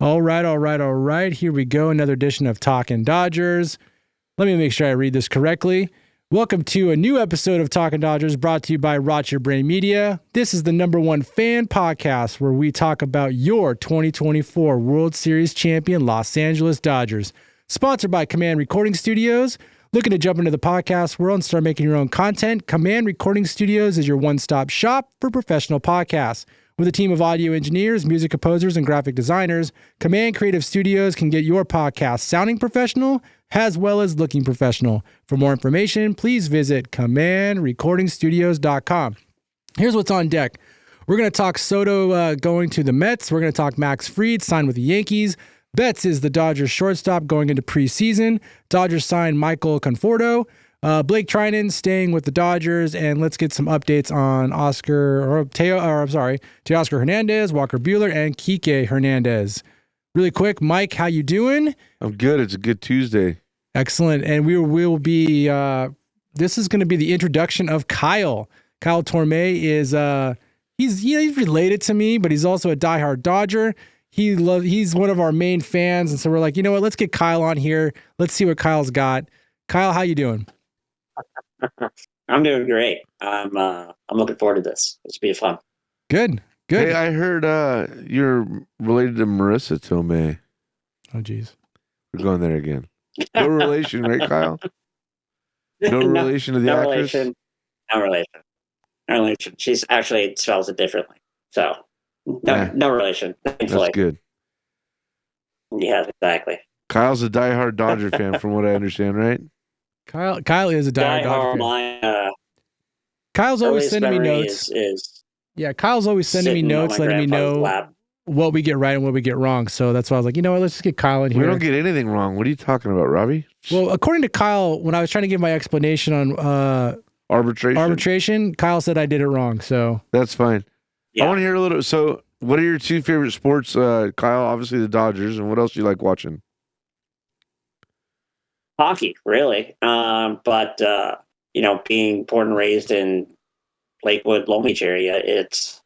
All right. Here we go. Another edition of Talkin Dodgers. Let me make sure I read this correctly. Welcome to a new episode of Talkin Dodgers brought to you by Rot Your Brain Media. This is the #1 fan podcast where we talk about your 2024 World Series champion Los Angeles Dodgers. Sponsored by Command Recording Studios. Looking to jump into the podcast world and start making your own content? Command Recording Studios is your one-stop shop for professional podcasts. With a team of audio engineers, music composers, and graphic designers, Command Creative Studios can get your podcast sounding professional as well as looking professional. For more information, please visit commandrecordingstudios.com. Here's what's on deck. We're going to talk Soto going to the Mets. We're going to talk Max Fried, signed with the Yankees. Betts is the Dodgers shortstop going into preseason. Dodgers signed Michael Conforto. Blake Treinen staying with the Dodgers, and let's get some updates on Teoscar Hernandez, Walker Buehler, and Kiké Hernandez. Really quick, Mike, how you doing? I'm good. It's a good Tuesday. Excellent, and we will be. This is going to be the introduction of Kyle. Kyle Torme is he's related to me, but he's also a diehard Dodger. He's one of our main fans, and so we're like, you know what? Let's get Kyle on here. Let's see what Kyle's got. Kyle, how you doing? I'm doing great. I'm looking forward to this. It's be fun. Good. Hey, I heard you're related to Marissa Tomei. Oh, geez. We're going there again. No relation, right, Kyle? No relation to the actress? No relation. She's actually spells it differently. So, no relation. Thankfully. That's good. Yeah, exactly. Kyle's a diehard Dodger fan, from what I understand, right? Kyle is a diehard Dodger fan. Kyle's always sending me notes. Kyle's always sending me notes, letting me know what we get right and what we get wrong. So that's why I was like, you know what, let's just get Kyle in here. We don't get anything wrong. What are you talking about, Robbie? Well, according to Kyle, when I was trying to give my explanation on arbitration, Kyle said I did it wrong. So that's fine. Yeah. I want to hear a little. So, what are your two favorite sports, Kyle? Obviously, the Dodgers, and what else do you like watching? Hockey, really. But being born and raised in Lakewood, Long Beach area, it's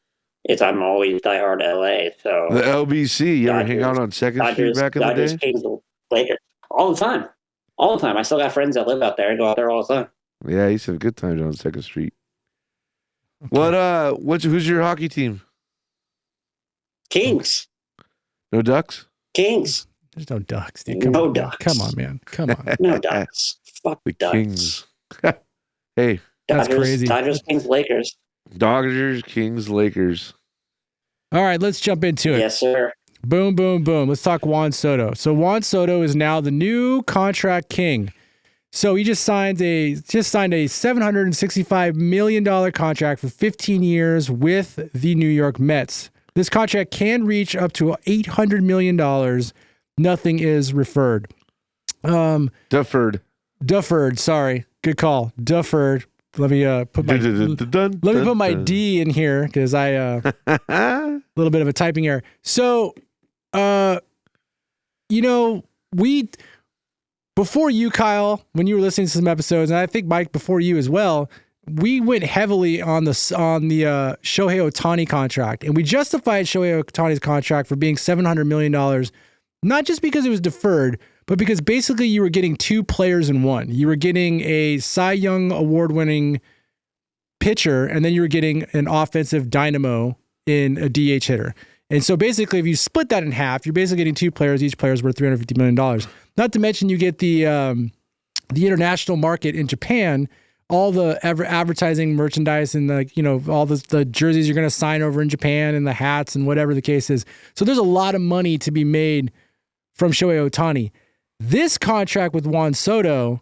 I'm always diehard LA. So the LBC, you ever hang out on Second Street back in the day? Kings, Lakers, all the time. I still got friends that live out there. I go out there all the time. Yeah, I used to have a good time on Second Street. Okay. Who's your hockey team? Kings. No Ducks? Kings. There's no Ducks, dude. Ducks. Come on, man. Come on. No Ducks. Fuck the Ducks. Kings. Hey. That's crazy. Dodgers, Kings, Lakers. Dodgers, Kings, Lakers. All right, let's jump into it. Yes, sir. Boom, boom, boom. Let's talk Juan Soto. So Juan Soto is now the new contract king. So he just signed a $765 million contract for 15 years with the New York Mets. This contract can reach up to $800 million. Nothing is deferred. Deferred. Sorry, good call. Deferred. Let me put my D in here because I a little bit of a typing error. So, before you, Kyle, when you were listening to some episodes, and I think Mike before you as well, we went heavily on the Shohei Ohtani contract, and we justified Shohei Ohtani's contract for being $700 million, not just because it was deferred, but because basically you were getting two players in one. You were getting a Cy Young award-winning pitcher, and then you were getting an offensive dynamo in a DH hitter. And so basically, if you split that in half, you're basically getting two players. Each player is worth $350 million. Not to mention you get the international market in Japan, all the advertising, merchandise, and all the jerseys you're going to sign over in Japan, and the hats, and whatever the case is. So there's a lot of money to be made from Shohei Ohtani. This contract with Juan Soto,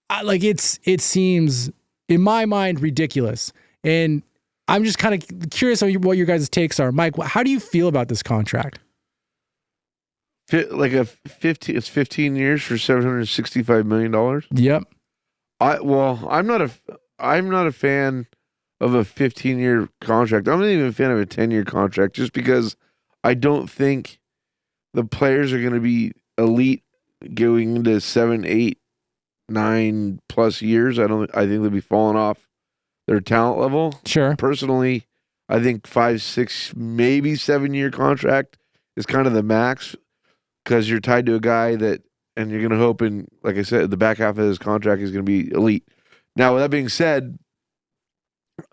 it seems in my mind ridiculous, and I'm just kind of curious on what your guys' takes are. Mike, how do you feel about this contract? It's 15 years for $765 million. Yep. I'm not a fan of a 15-year contract. I'm not even a fan of a 10-year contract, just because I don't think the players are going to be elite going into 7, 8, 9 plus years. I think they'll be falling off their talent level. Sure. Personally, I think 5, 6, maybe 7-year contract is kind of the max. because you're tied to a guy and you're going to hope in, like I said, the back half of his contract is going to be elite. Now, with that being said,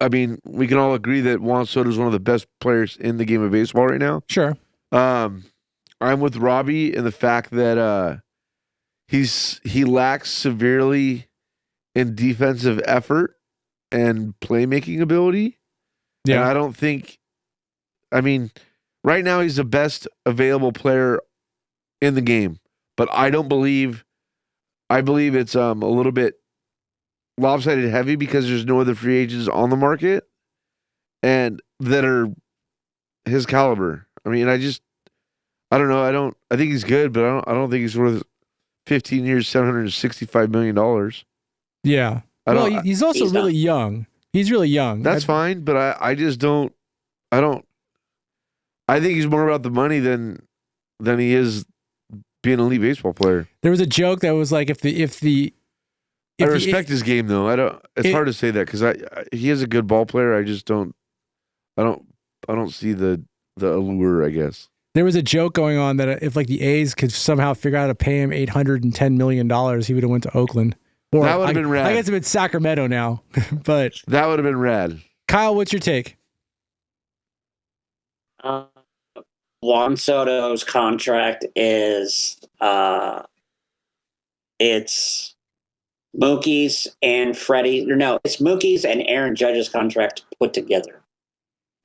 I mean, we can all agree that Juan Soto is one of the best players in the game of baseball right now. Sure. I'm with Robbie in the fact that he lacks severely in defensive effort and playmaking ability. Yeah. And I don't think, I mean, right now he's the best available player in the game, but I believe it's a little bit lopsided heavy because there's no other free agents on the market and that are his caliber. I mean, I don't know. I think he's good, but I don't think he's worth 15 years, $765 million. Yeah. Well, he's also really young. He's really young. That's fine, but I just don't. I think he's more about the money than he is being an elite baseball player. There was a joke that was like, I respect his game though. It's hard to say that because he is a good ball player. I just don't. I don't see the allure, I guess. There was a joke going on that if like the A's could somehow figure out how to pay him $810 million, he would have went to Oakland. Or that would have been rad. I guess it's Sacramento now, but that would have been rad. Kyle, what's your take? Juan Soto's contract is it's Mookie's and Freddie. No, it's Mookie's and Aaron Judge's contract put together,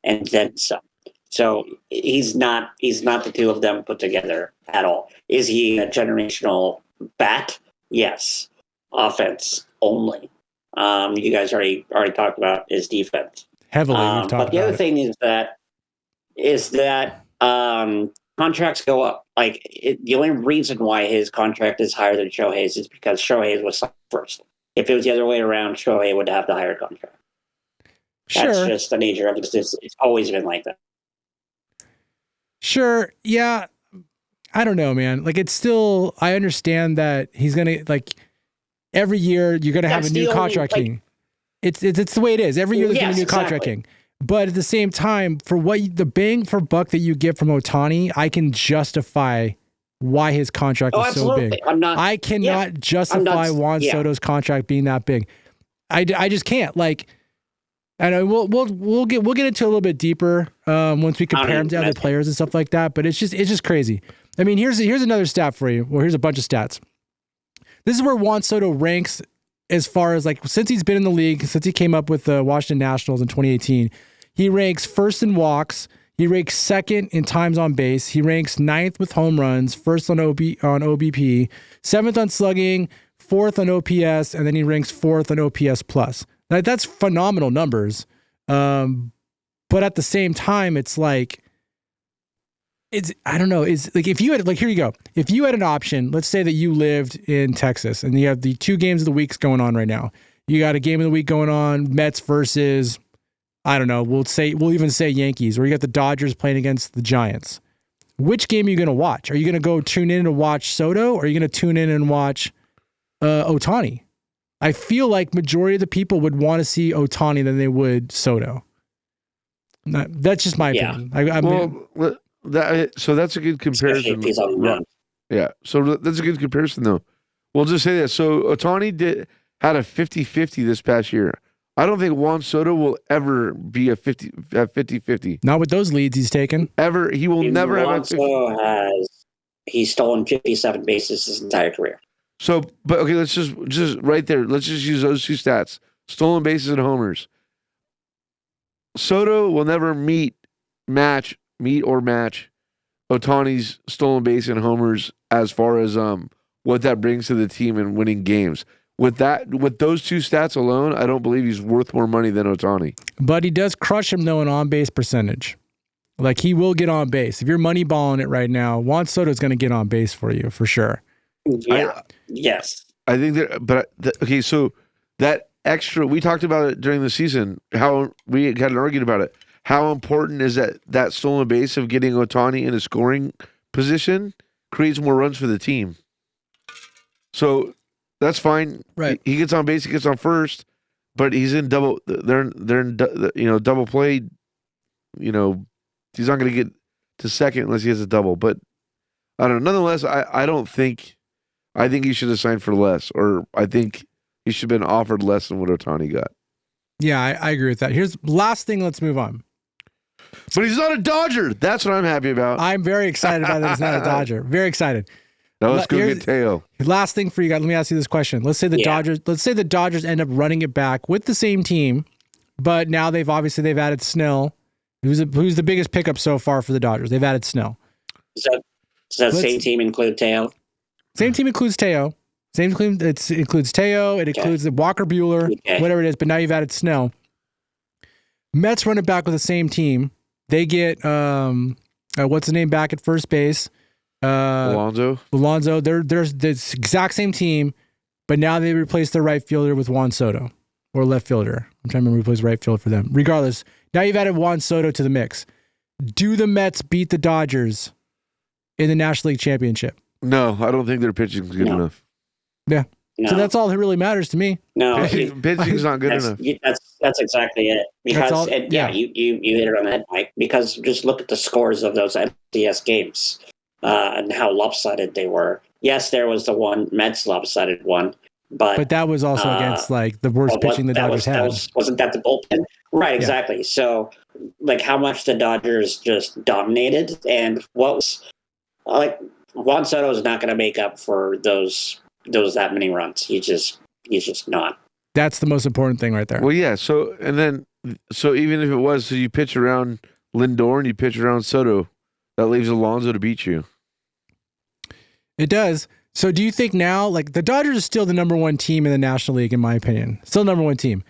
and then some. So he's not the two of them put together at all. Is he a generational bat? Yes. Offense only. You guys already talked about his defense Heavily. We've talked but the other thing is that contracts go up. Like the only reason why his contract is higher than Shohei's is because Shohei's was signed first. If it was the other way around, Shohei would have the higher contract. That's just the nature of it. It's always been like that. Sure. Yeah. I don't know, man. Like it's still, I understand that he's going to like every year you're going to have a new contract king. It's the way it is. Every year there's going to be a new contract king. But at the same time, for the bang for buck that you get from Ohtani, I can justify why his contract is so big. I cannot justify Juan Soto's contract being that big. I just can't. Like, and we'll get into a little bit deeper once we compare him to other players and stuff like that. But it's just crazy. I mean, here's another stat for you. Well, here's a bunch of stats. This is where Juan Soto ranks as far as like since he's been in the league, since he came up with the Washington Nationals in 2018. He ranks first in walks. He ranks second in times on base. He ranks ninth with home runs, first on OBP, seventh on slugging, fourth on OPS, and then he ranks fourth on OPS plus. That's phenomenal numbers. But at the same time, it's like, I don't know. It's like if you had, like, here you go. If you had an option, let's say that you lived in Texas and you have the 2 games of the weeks going on right now. You got a game of the week going on, Mets versus, I don't know, we'll even say Yankees, or you got the Dodgers playing against the Giants. Which game are you going to watch? Are you going to go tune in and watch Soto, or are you going to tune in and watch Ohtani? I feel like majority of the people would want to see Ohtani than they would Soto. That's just my opinion. So that's a good comparison. Yeah, so that's a good comparison, though. We'll just say that. So Ohtani had a 50-50 this past year. I don't think Juan Soto will ever be a 50-50. Not with those leads he's taken. Ever. He will never have a 50. He's stolen 57 bases his entire career. So, but okay, let's just right there. Let's just use those 2 stats: stolen bases and homers. Soto will never meet or match Ohtani's stolen base and homers as far as what that brings to the team and winning games. With those 2 stats alone, I don't believe he's worth more money than Ohtani. But he does crush him though in on base percentage. Like he will get on base. If you're moneyballing it right now, Juan Soto is going to get on base for you for sure. Yeah. Yes. I think okay. So that extra, we talked about it during the season. How we had an argument about it. How important is that stolen base of getting Ohtani in a scoring position creates more runs for the team. So that's fine. Right. He gets on base. He gets on first, but he's in double. They're in double play. He's not going to get to second unless he has a double. But I don't know. Nonetheless, I don't think. I think he should have signed for less, or I think he should have been offered less than what Ohtani got. Yeah, I agree with that. Here's last thing. Let's move on. But he's not a Dodger. That's what I'm happy about. I'm very excited about that. He's not a Dodger. Very excited. Now let's go get Teo. Last thing for you guys. Let me ask you this question. Let's say the Dodgers end up running it back with the same team, but now they've added Snell, who's the biggest pickup so far for the Dodgers. They've added Snell. Does that same team include Teo? Same team includes Teo. It includes Teo. It includes the Walker Buehler, whatever it is. But now you've added Snell. Mets run it back with the same team. They get what's his name back at first base. Alonso. They're the exact same team, but now they replace their right fielder with Juan Soto or left fielder. I'm trying to remember who plays right field for them. Regardless, now you've added Juan Soto to the mix. Do the Mets beat the Dodgers in the National League Championship? No, I don't think their pitching is good enough. Yeah. No. So that's all that really matters to me. No, pitching's not good enough. That's exactly it. Because you hit it on the head, Mike. Because just look at the scores of those NLCS games and how lopsided they were. Yes, there was the one Mets lopsided one, but that was also against like the worst pitching the Dodgers had. Wasn't that the bullpen? Right, exactly. Yeah. So, like how much the Dodgers just dominated, and what was like Juan Soto is not going to make up for those that many runs. He's just not. That's the most important thing right there. Well, yeah. So even if it was, so you pitch around Lindor and you pitch around Soto, that leaves Alonso to beat you. It does. So do you think now, like the Dodgers are still the number one team in the National League, in my opinion, still number one team.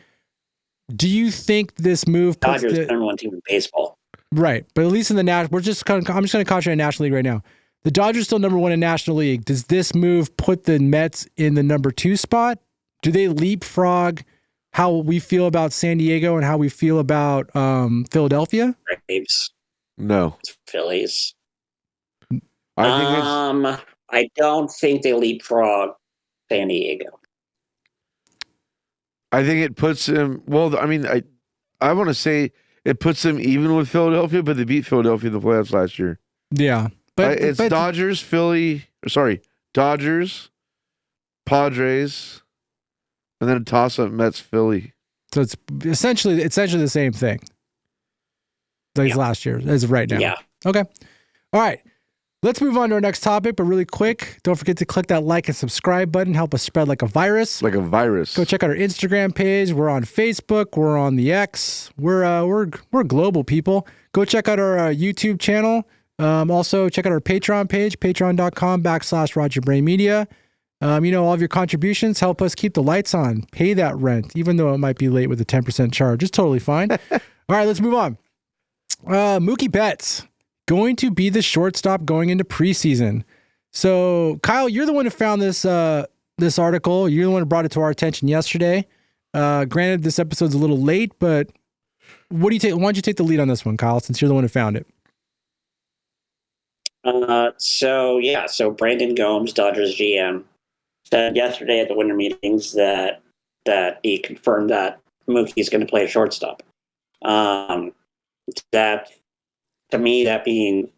Do you think this move puts Dodgers the number one team in baseball? Right, but at least in the I'm just going to concentrate on National League right now. The Dodgers still number one in National League. Does this move put the Mets in the number 2 spot? Do they leapfrog how we feel about San Diego and how we feel about Philadelphia? Braves. No. Phillies. I don't think they leapfrog San Diego. I think it puts them. Well, I mean, I want to say it puts them even with Philadelphia, but they beat Philadelphia in the playoffs last year. Yeah. But it's Dodgers, Dodgers, Padres, and then a toss-up Mets, Philly. So it's essentially the same thing. Like last year, as of right now. Yeah. Okay. All right. Let's move on to our next topic, but really quick, don't forget to click that like and subscribe button. Help us spread like a virus. Like a virus. Go check out our Instagram page. We're on Facebook. We're on the X. We're global people. Go check out our YouTube channel. Also, check out our Patreon page, patreon.com/RogerBrainMedia. All of your contributions help us keep the lights on, pay that rent, even though it might be late with a 10% charge. It's totally fine. All right, let's move on. Mookie Betts, going to be the shortstop going into preseason. So, Kyle, you're the one who found this article. You're the one who brought it to our attention yesterday. Granted, this episode's a little late, but what do you take? Why don't you take the lead on this one, Kyle, since you're the one who found it? So Brandon Gomes, Dodgers GM, said yesterday at the winter meetings that he confirmed that Mookie's going to play shortstop. That to me, that being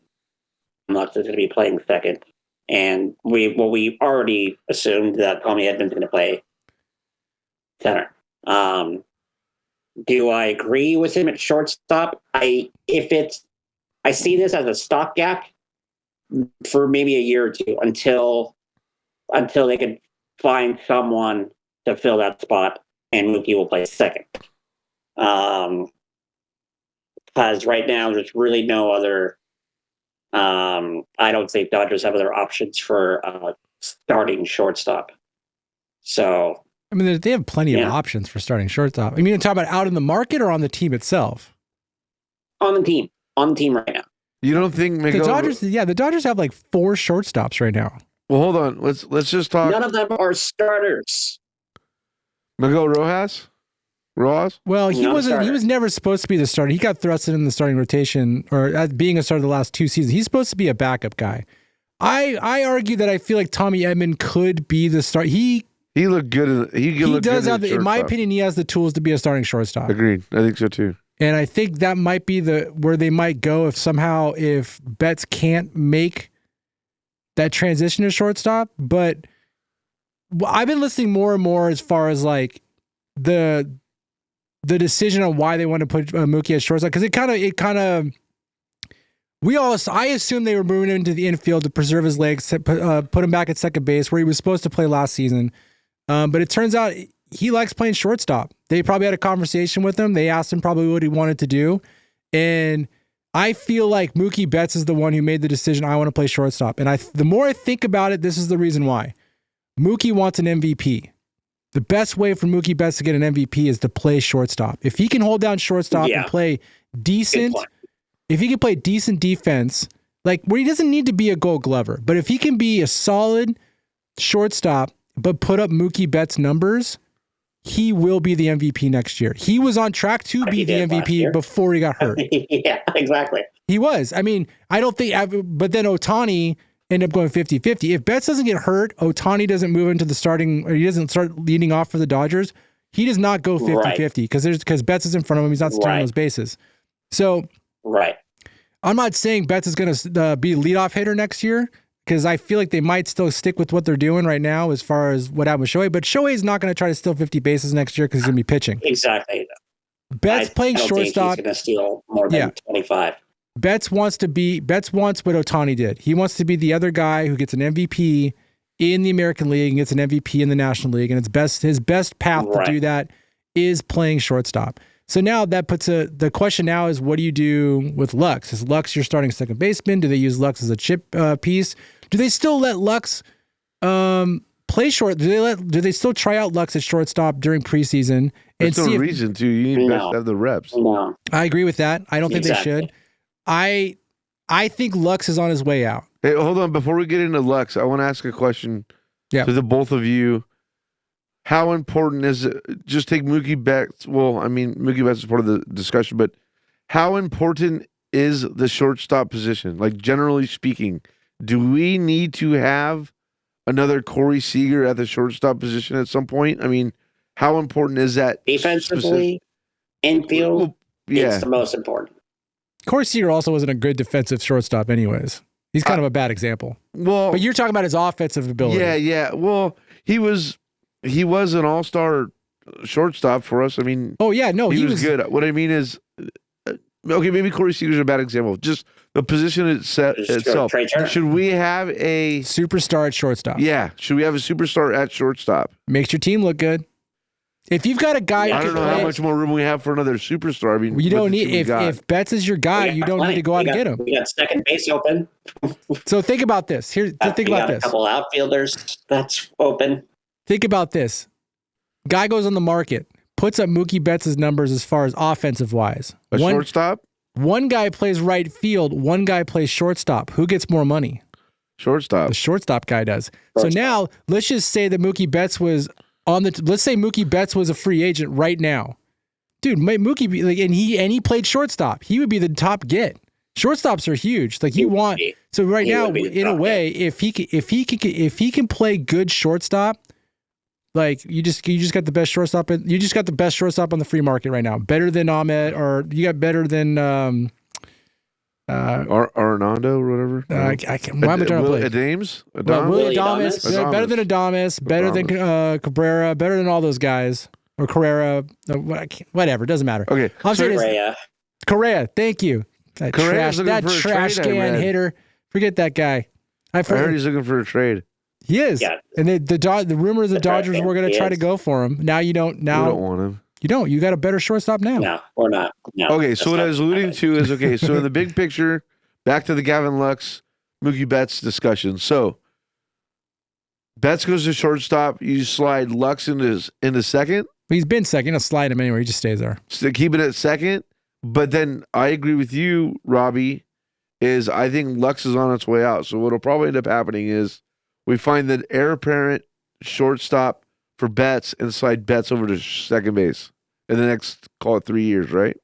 much is going to be playing second, and we already assumed that Tommy Edman's going to play center. Do I agree with him at shortstop? I see this as a stopgap for maybe a year or two until they can find someone to fill that spot, and Mookie will play second. Because right now there's really no other. I don't think Dodgers have other options for starting shortstop. So I mean, they have plenty of options for starting shortstop. I mean, you're talking about out in the market or on the team itself? On the team right now. You don't think the Dodgers? Yeah, the Dodgers have like 4 shortstops right now. Well, hold on. Let's just talk. None of them are starters. Miguel Rojas. Well, he wasn't. He was never supposed to be the starter. He got thrusted in the starting rotation, or as being a starter the last 2 seasons. He's supposed to be a backup guy. I argue that I feel like Tommy Edman could be the start. He looked good. He does have. In my opinion, he has the tools to be a starting shortstop. Agreed. I think so too. And I think that might be where they might go if Betts can't make that transition to shortstop. But I've been listening more and more as far as like the decision on why they want to put Mookie at shortstop, because I assumed they were moving him into the infield to preserve his legs, put him back at second base where he was supposed to play last season. But it turns out he likes playing shortstop. They probably had a conversation with him. They asked him probably what he wanted to do. And I feel like Mookie Betts is the one who made the decision, I want to play shortstop. And the more I think about it, this is the reason why. Mookie wants an MVP. The best way for Mookie Betts to get an MVP is to play shortstop. If he can hold down shortstop and play decent, if he can play decent defense, like where he doesn't need to be a Gold Glover, but if he can be a solid shortstop but put up Mookie Betts numbers, he will be the MVP next year. He was on track to be the MVP before he got hurt. Yeah, exactly. He was. I mean, I don't think, but then Ohtani ended up going 50-50. If Betts doesn't get hurt, Ohtani doesn't move into the starting, or he doesn't start leading off for the Dodgers, he does not go 50-50 because Betts is in front of him. He's not stealing those bases. So I'm not saying Betts is going to be leadoff hitter next year, because I feel like they might still stick with what they're doing right now as far as what happened with Shohei. But Shohei's not going to try to steal 50 bases next year because he's going to be pitching. Exactly. Betts playing shortstop. He's going to steal more than 25. Betts wants what Ohtani did. He wants to be the other guy who gets an MVP in the American League and gets an MVP in the National League. And his best path to do that is playing shortstop. So now that puts the question now is, what do you do with Lux? Is Lux your starting second baseman? Do they use Lux as a chip piece? Do they still let Lux play short? Do they still try out Lux at shortstop during preseason? There's no reason to. You need to have the reps. No. I agree with that. I don't think they should. I think Lux is on his way out. Hey, hold on. Before we get into Lux, I want to ask a question to the both of you. How important is it? Just take Mookie Betts. Well, I mean, Mookie Betts is part of the discussion, but how important is the shortstop position? Like, generally speaking, do we need to have another Corey Seager at the shortstop position at some point? I mean, how important is that? Defensively, infield, it's the most important. Corey Seager also wasn't a good defensive shortstop anyways. He's kind of a bad example. Well, but you're talking about his offensive ability. Yeah. Well, he was an all-star shortstop for us. I mean, he was good. What I mean is, okay, maybe Corey Seager's a bad example. Just the position itself. Should we have a superstar at shortstop? Yeah. Should we have a superstar at shortstop? Makes your team look good. If you've got a guy, I don't know how much more room we have for another superstar. I mean, you don't need if Betts is your guy, you don't need to go out and get him. We got second base open. So think about this. Think about this. A couple outfielders that's open. Think about this. Guy goes on the market, puts up Mookie Betts' numbers as far as offensive wise. Shortstop? One guy plays right field, one guy plays shortstop. Who gets more money? Shortstop. The shortstop guy does. So now let's just say that Mookie Betts was let's say Mookie Betts was a free agent right now. Dude, Mookie, and he played shortstop. He would be the top get. Shortstops are huge. Like so right now, in a way, if he can play good shortstop, like you just got the best shortstop. You just got the best shortstop on the free market right now. Better than Ahmed, or you got better than Arnando or whatever. Why am I trying to play? Adames? Willie Adames. Better than Adames. Better than Cabrera. Better than all those guys. Or Carrera. Whatever. Doesn't matter. Okay. I'm saying Correa. Thank you. That trash can hitter. Forget that guy. I heard he's looking for a trade. He is. Yeah. And the rumor is the Dodgers were going to try to go for him. Now you don't. Now we don't want him. You don't. You got a better shortstop now. No, we're not. No, okay, so what I was alluding to is, so in the big picture, back to the Gavin Lux, Mookie Betts discussion. So Betts goes to shortstop. You slide Lux into second. He's been second. I'll slide him anywhere. He just stays there. So keep it at second. But then I agree with you, Robbie, is I think Lux is on its way out. So what'll probably end up happening is we find the heir apparent shortstop for Betts and slide Betts over to second base in the next, call it 3 years, right?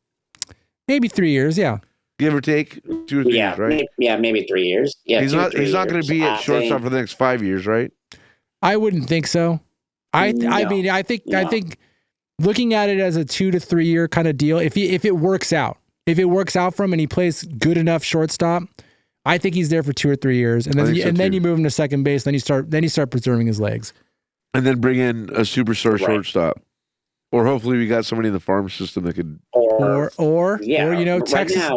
Maybe 3 years, yeah. Give or take 2 or 3 years, right? Maybe 3 years. Yeah, he's not going to be at shortstop for the next 5 years, right? I wouldn't think so. I think looking at it as a 2 to 3 year kind of deal, if it works out for him and he plays good enough shortstop, I think he's there for 2 or 3 years, and then so you move him to second base. Then you start preserving his legs, and then bring in a superstar shortstop, or hopefully we got somebody in the farm system that could. Or right now,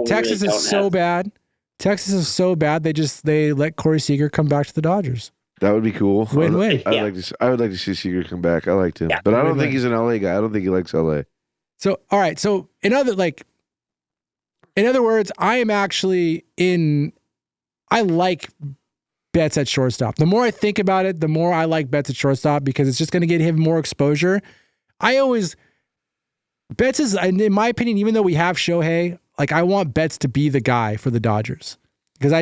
Texas is so bad. Texas is so bad. They let Corey Seager come back to the Dodgers. That would be cool. Win-win. I would like to see Seager come back. I liked him, but I don't think he's an LA guy. I don't think he likes LA. So all right. So in other words, I am actually I like Betts at shortstop. The more I think about it, the more I like Betts at shortstop because it's just going to get him more exposure. Betts is, in my opinion, even though we have Shohei, like I want Betts to be the guy for the Dodgers because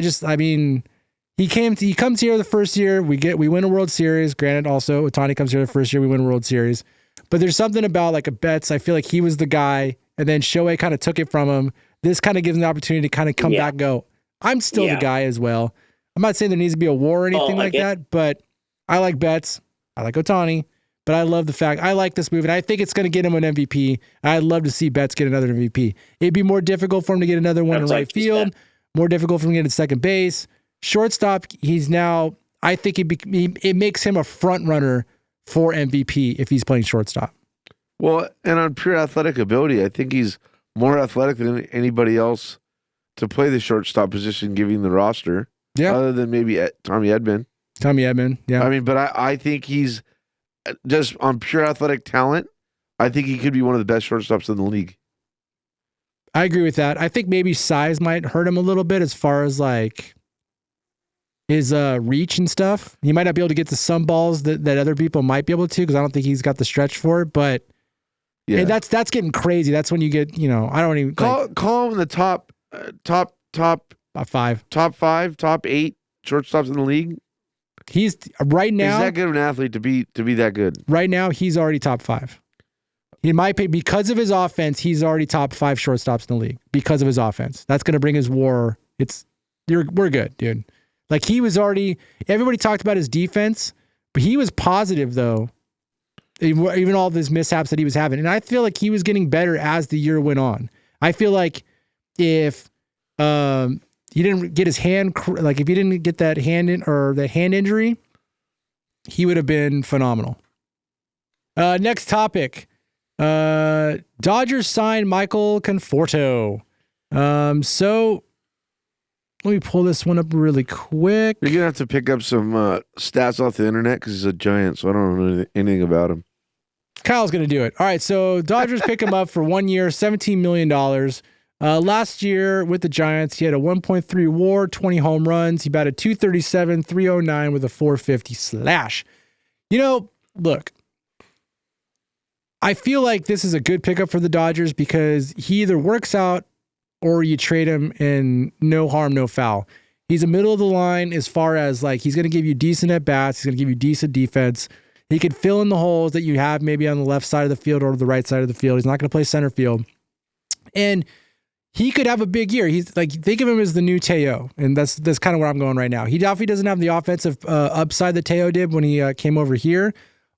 he comes here the first year, we win a World Series. Granted, also Ohtani comes here the first year, we win a World Series. But there's something about like a Betts, I feel like he was the guy, and then Shohei kind of took it from him. This kind of gives him the opportunity to kind of come back and go, I'm still the guy as well. I'm not saying there needs to be a war or anything like that, but I like Betts. I like Ohtani. But I love the fact, I like this move, and I think it's going to get him an MVP. I'd love to see Betts get another MVP. It'd be more difficult for him to get another one in right field, more difficult for him to get at second base. Shortstop, I think it makes him a front runner for MVP if he's playing shortstop. Well, and on pure athletic ability, I think he's more athletic than anybody else to play the shortstop position, given the roster. Yeah. Other than maybe Tommy Edman. Yeah. I mean, but I think he's just on pure athletic talent. I think he could be one of the best shortstops in the league. I agree with that. I think maybe size might hurt him a little bit as far as like his reach and stuff. He might not be able to get to some balls that other people might be able to because I don't think he's got the stretch for it. But yeah, that's getting crazy. That's when you get, I don't even call him the top 5, top 8 shortstops in the league. He's right now. He's that good of an athlete to be that good. Right now, he's already top 5. In my opinion, because of his offense, he's already top 5 shortstops in the league because of his offense. That's going to bring his WAR. We're good, dude. Like he was already. Everybody talked about his defense, but he was positive though. Even all of his mishaps that he was having, and I feel like he was getting better as the year went on. I feel like if he didn't get his hand, like if he didn't get that hand injury, he would have been phenomenal. Next topic. Dodgers signed Michael Conforto. So let me pull this one up really quick. You're going to have to pick up some stats off the internet because he's a Giant, so I don't know anything about him. Kyle's going to do it. All right, so Dodgers pick him up for 1 year, $17 million. Last year with the Giants, he had a 1.3 WAR, 20 home runs. He batted .237, .309 with a .450 slash. Look, I feel like this is a good pickup for the Dodgers because he either works out or you trade him in no harm, no foul. He's a middle of the line as far as like he's going to give you decent at bats. He's going to give you decent defense. He can fill in the holes that you have maybe on the left side of the field or the right side of the field. He's not going to play center field. And he could have a big year. He's like, think of him as the new Teo. And that's kind of where I'm going right now. He definitely doesn't have the offensive upside that Teo did when he came over here.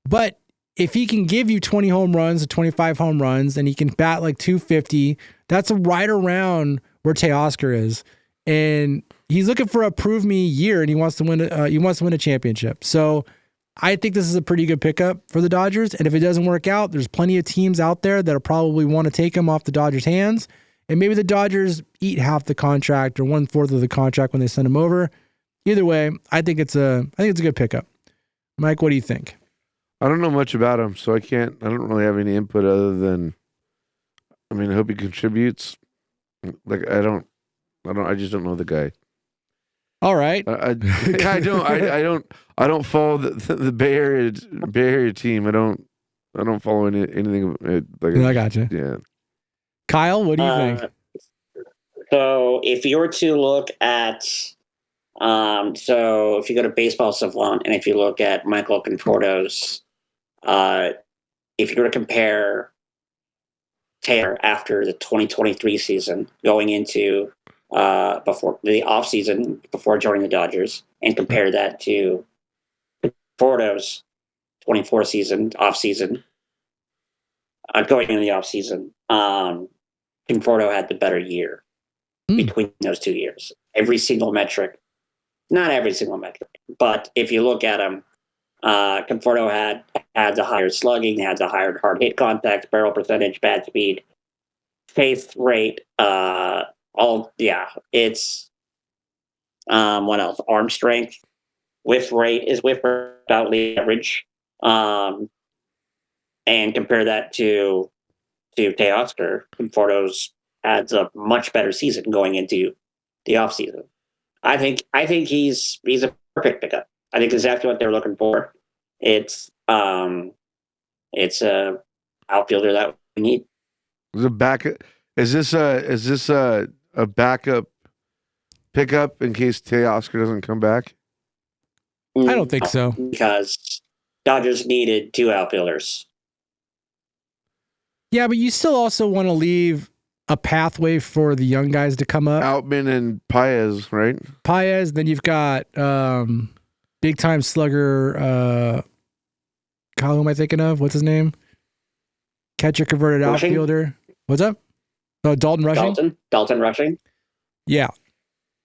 But if he can give you 20 home runs to 25 home runs and he can bat like .250, that's right around where Teoscar is. And he's looking for a prove me year and he wants to win a championship. So I think this is a pretty good pickup for the Dodgers. And if it doesn't work out, there's plenty of teams out there that'll probably want to take him off the Dodgers' hands. And maybe the Dodgers eat half the contract or 1/4 of the contract when they send him over. Either way, I think it's a good pickup. Mike, what do you think? I don't know much about him, so I don't really have any input other than, I hope he contributes. Like, I just don't know the guy. All right. I don't follow the Bay Area team. I don't follow anything. I got you. Yeah. Kyle, what do you think? So if you were to look at, if you go to Baseball Savant and if you look at Michael Conforto's, if you were to compare Taylor after the 2023 season going into before the offseason, before joining the Dodgers, and compare that to Conforto's 24 season, offseason, going into the offseason, Conforto had the better year between those 2 years. every single metric. Not every single metric, but if you look at him, Conforto had the higher slugging, had the higher hard hit contact, barrel percentage, bat speed, chase rate, it's what else? Arm strength, whiff rate about league average, and compare that to Teoscar. Conforto's has a much better season going into the offseason. I think he's a perfect pickup. I think exactly what they're looking for. It's a outfielder that we need. Is this a backup pickup in case Teoscar doesn't come back? I don't think so. Because Dodgers needed 2 outfielders. Yeah, but you still also want to leave a pathway for the young guys to come up. Outman and Paez, right? Paez, then you've got big time slugger. Who am I thinking of? What's his name? Catcher converted Rushing? outfielder. What's up? Oh, Dalton Rushing? Dalton Rushing? Yeah.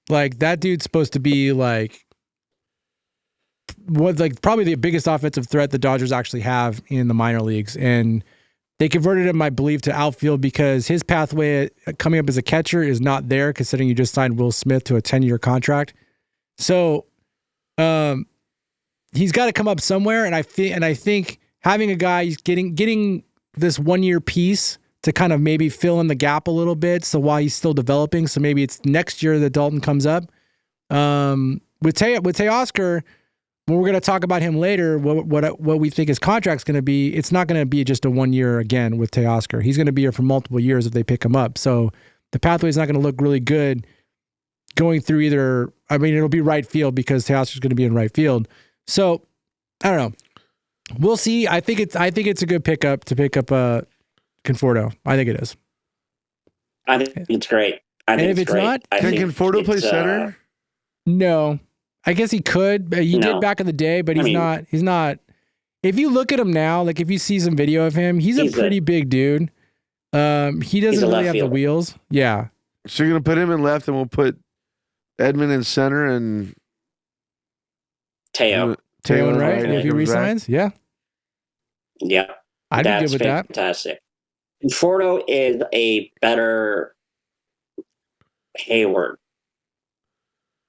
Like that dude's supposed to be like probably the biggest offensive threat the Dodgers actually have in the minor leagues. And they converted him, I believe, to outfield because his pathway coming up as a catcher is not there, considering you just signed Will Smith to a 10-year contract. So he's got to come up somewhere. And I think having a guy getting this 1-year piece to kind of maybe fill in the gap a little bit. So while he's still developing, so maybe it's next year that Dalton comes up. With Teoscar, when we're going to talk about him later, what we think his contract's going to be, it's not going to be just a 1 year again with Teoscar. He's going to be here for multiple years if they pick him up. So the pathway is not going to look really good going through either. I mean, it'll be right field because Teoscar's going to be in right field. So I don't know. We'll see. I think it's a good pickup to pick up Conforto. I think it is. I think it's great. And if it's not, can Conforto play center? No. I guess he could. He did back in the day, but he's not. If you look at him now, like if you see some video of him, he's a pretty big dude. He doesn't really have the wheels. Yeah. So you're going to put him in left and we'll put Edman in center and Teo in right if he resigns. Yeah. Yeah. I'd be good with that. Fantastic. Conforto is a better Hayward.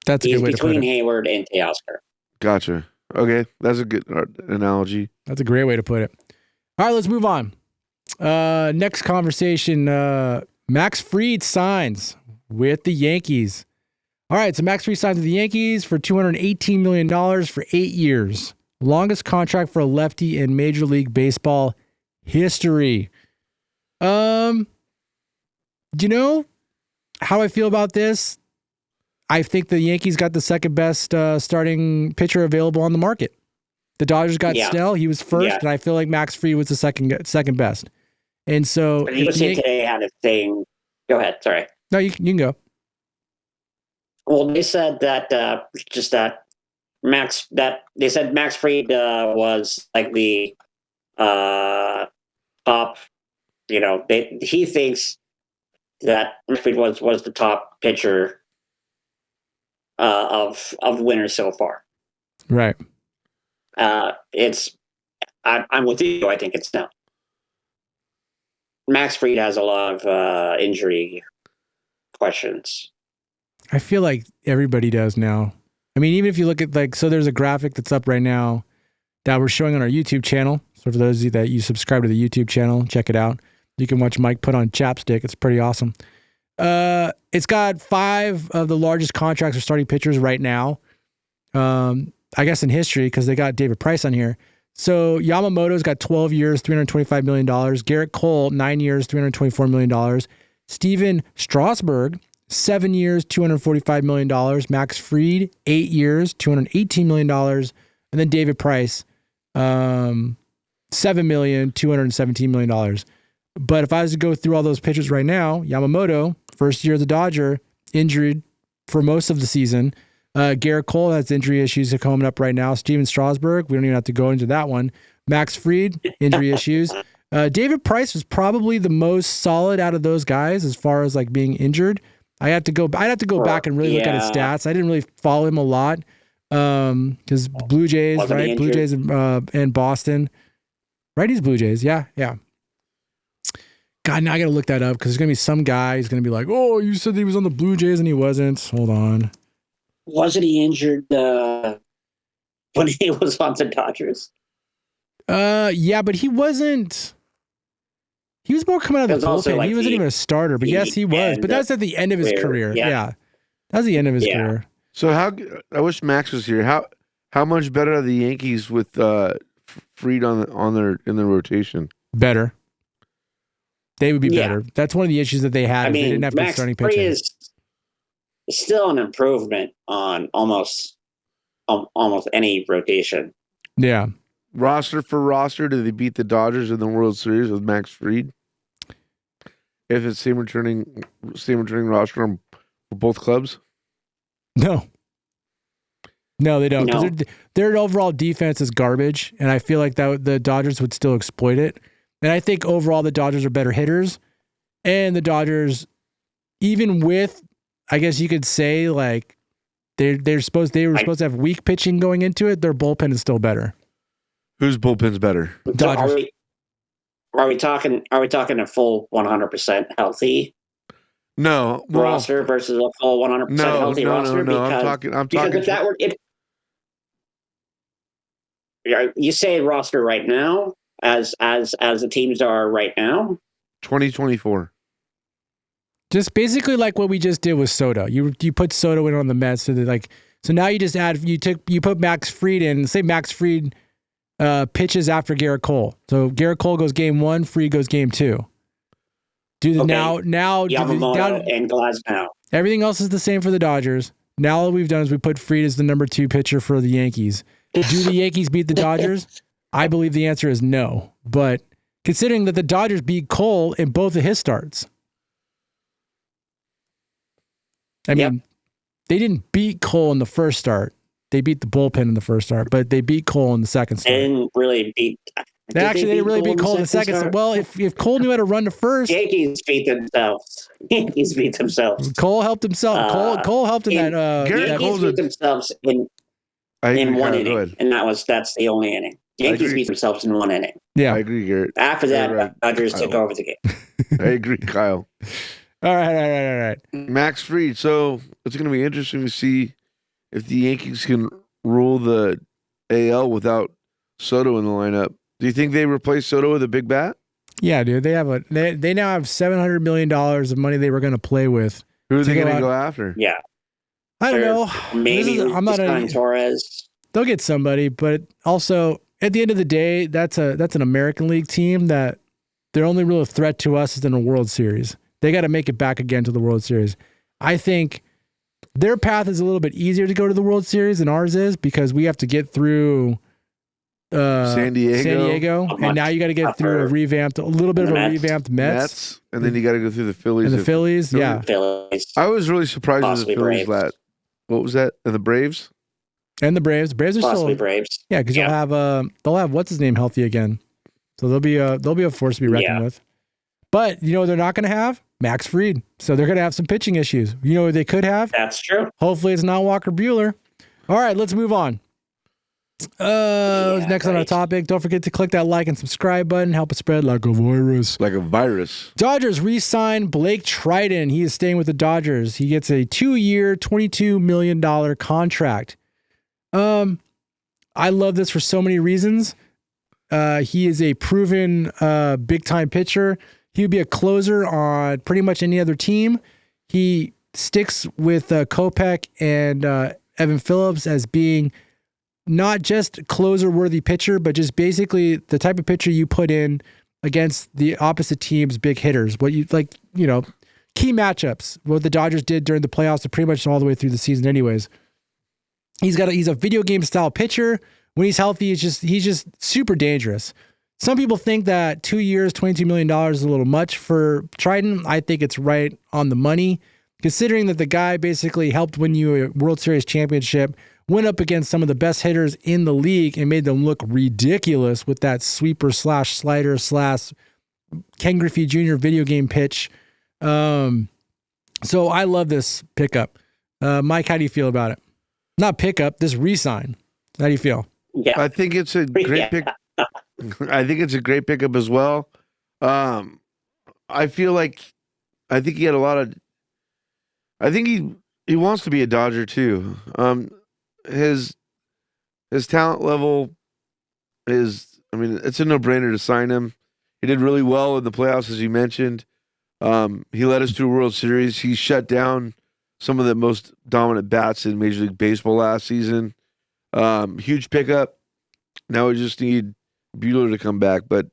That's a good way to put it. Between Hayward and Teoscar. Gotcha. Okay, that's a good analogy. That's a great way to put it. All right, let's move on. Next conversation. Max Fried signs with the Yankees. All right, so Max Fried signs with the Yankees for $218 million for 8 years. Longest contract for a lefty in Major League Baseball history. Do you know how I feel about this? I think the Yankees got the second best starting pitcher available on the market. The Dodgers got Snell. He was first, and I feel like Max Fried was the second best. And so... But USA Today had a thing... Go ahead, sorry. No, you can go. Well, they said that Max Fried was like the top, he thinks that Max Fried was the top pitcher of winners so far. Right. I'm with you. I think it's no. Max Fried has a lot of injury questions. I feel like everybody does now. I mean, even if you look at so there's a graphic that's up right now that we're showing on our YouTube channel. So for those of you that you subscribe to the YouTube channel, check it out. You can watch Mike put on chapstick. It's pretty awesome. It's got 5 of the largest contracts for starting pitchers right now. I guess in history, because they got David Price on here. So Yamamoto's got 12 years, $325 million. Garrett Cole, 9 years, $324 million. Steven Strasburg, 7 years, $245 million. Max Fried, 8 years, $218 million. And then David Price, $7 million, $217 million. But if I was to go through all those pitchers right now, Yamamoto, first year as a Dodger, injured for most of the season. Garrett Cole has injury issues coming up right now. Steven Strasburg, we don't even have to go into that one. Max Fried, injury issues. David Price was probably the most solid out of those guys as far as like being injured. I'd have to go back and really look at his stats. I didn't really follow him a lot because Blue Jays, right? Blue Jays and Boston. Right, he's Blue Jays. Yeah. God, now I got to look that up because there's going to be some guy who's going to be like, oh, you said he was on the Blue Jays and he wasn't. Hold on. Wasn't he injured when he was on the Dodgers? Yeah, but he wasn't. He was more coming out of the bullpen. Like he wasn't even a starter, but yes, he was. But that's at the end of his career. Yeah. That's the end of his career. So I wish Max was here. How much better are the Yankees with Fried in their rotation? Better. They would be better. That's one of the issues that they had. They didn't have Max starting Fried pitching. is still an improvement on almost any rotation. Yeah. Roster for roster, do they beat the Dodgers in the World Series with Max Fried? If it's same returning roster on both clubs? No, they don't. No. Their overall defense is garbage, and I feel like that the Dodgers would still exploit it. And I think overall the Dodgers are better hitters, and the Dodgers, even with, I guess you could say like they were supposed to have weak pitching going into it. Their bullpen is still better. Whose bullpen's better? Dodgers. Are we talking a full 100% healthy? No roster versus a full 100% healthy roster. No. I'm talking. Because if that were you say roster right now as the teams are right now. 2024. Just basically like what we just did with Soto. You put Soto in on the Mets, so now you just you put Max Fried in. Say Max Fried pitches after Garrett Cole. So Garrett Cole goes game 1, Fried goes game 2. Now Yamamoto and Glasnow. Everything else is the same for the Dodgers. Now what we've done is we put Fried as the number 2 pitcher for the Yankees. Do the Yankees beat the Dodgers? I believe the answer is no. But considering that the Dodgers beat Cole in both of his starts. I mean, they didn't beat Cole in the first start. They beat the bullpen in the first start, but they beat Cole in the second start. They didn't really beat... They didn't really beat Cole in the second start. Well, if Cole knew how to run to first... Yankees beat themselves. Cole helped himself. Cole helped in that... Yankees beat themselves in one inning, and that's the only inning. Yankees beat themselves in one inning. Yeah. I agree, Garrett. After that, Dodgers took over the game. I agree, Kyle. All right. Max Fried. So it's going to be interesting to see if the Yankees can rule the AL without Soto in the lineup. Do you think they replace Soto with a big bat? Yeah, dude. They now have $700 million of money they were going to play with. Who are they going to go after? Yeah. I don't know. Maybe Torres. They'll get somebody, but also at the end of the day, that's an American League team that their only real threat to us is in a World Series. They got to make it back again to the World Series. I think their path is a little bit easier to go to the World Series than ours is because we have to get through San Diego, and now you got to get through a little bit of a revamped Mets, and then you got to go through the Phillies. And the Phillies, yeah. I was really surprised with the Phillies. Braves. What was that? And the Braves? And the Braves. The Braves are possibly still Braves. Yeah, because they'll have what's his name healthy again, so they'll be a force to be reckoned with. But you know what they're not going to have? Max Fried. So they're going to have some pitching issues. You know what they could have? That's true. Hopefully it's not Walker Buehler. All right, let's move on. Next on our topic, don't forget to click that like and subscribe button. Help it spread like a virus. Like a virus. Dodgers re-signed Blake Treinen. He is staying with the Dodgers. He gets a 2-year, $22 million contract. I love this for so many reasons. He is a proven big-time pitcher. He would be a closer on pretty much any other team. He sticks with Kopech and Evan Phillips as being not just closer-worthy pitcher, but just basically the type of pitcher you put in against the opposite team's big hitters. What you like, key matchups. What the Dodgers did during the playoffs, pretty much all the way through the season, anyways. He's a video game style pitcher. When he's healthy, he's just super dangerous. Some people think that 2 years, $22 million is a little much for Treinen. I think it's right on the money, considering that the guy basically helped win you a World Series championship, went up against some of the best hitters in the league and made them look ridiculous with that sweeper / slider / Ken Griffey Jr. video game pitch. So I love this pickup. Mike, how do you feel about it? Not pickup, this re-sign. How do you feel? Yeah. I think it's a great pick. I think it's a great pickup as well. I feel like I think he had a lot of. I think he wants to be a Dodger too. His talent level is. I mean, it's a no-brainer to sign him. He did really well in the playoffs, as you mentioned. He led us to a World Series. He shut down some of the most dominant bats in Major League Baseball last season. Huge pickup. Now we just need Buehler to come back, but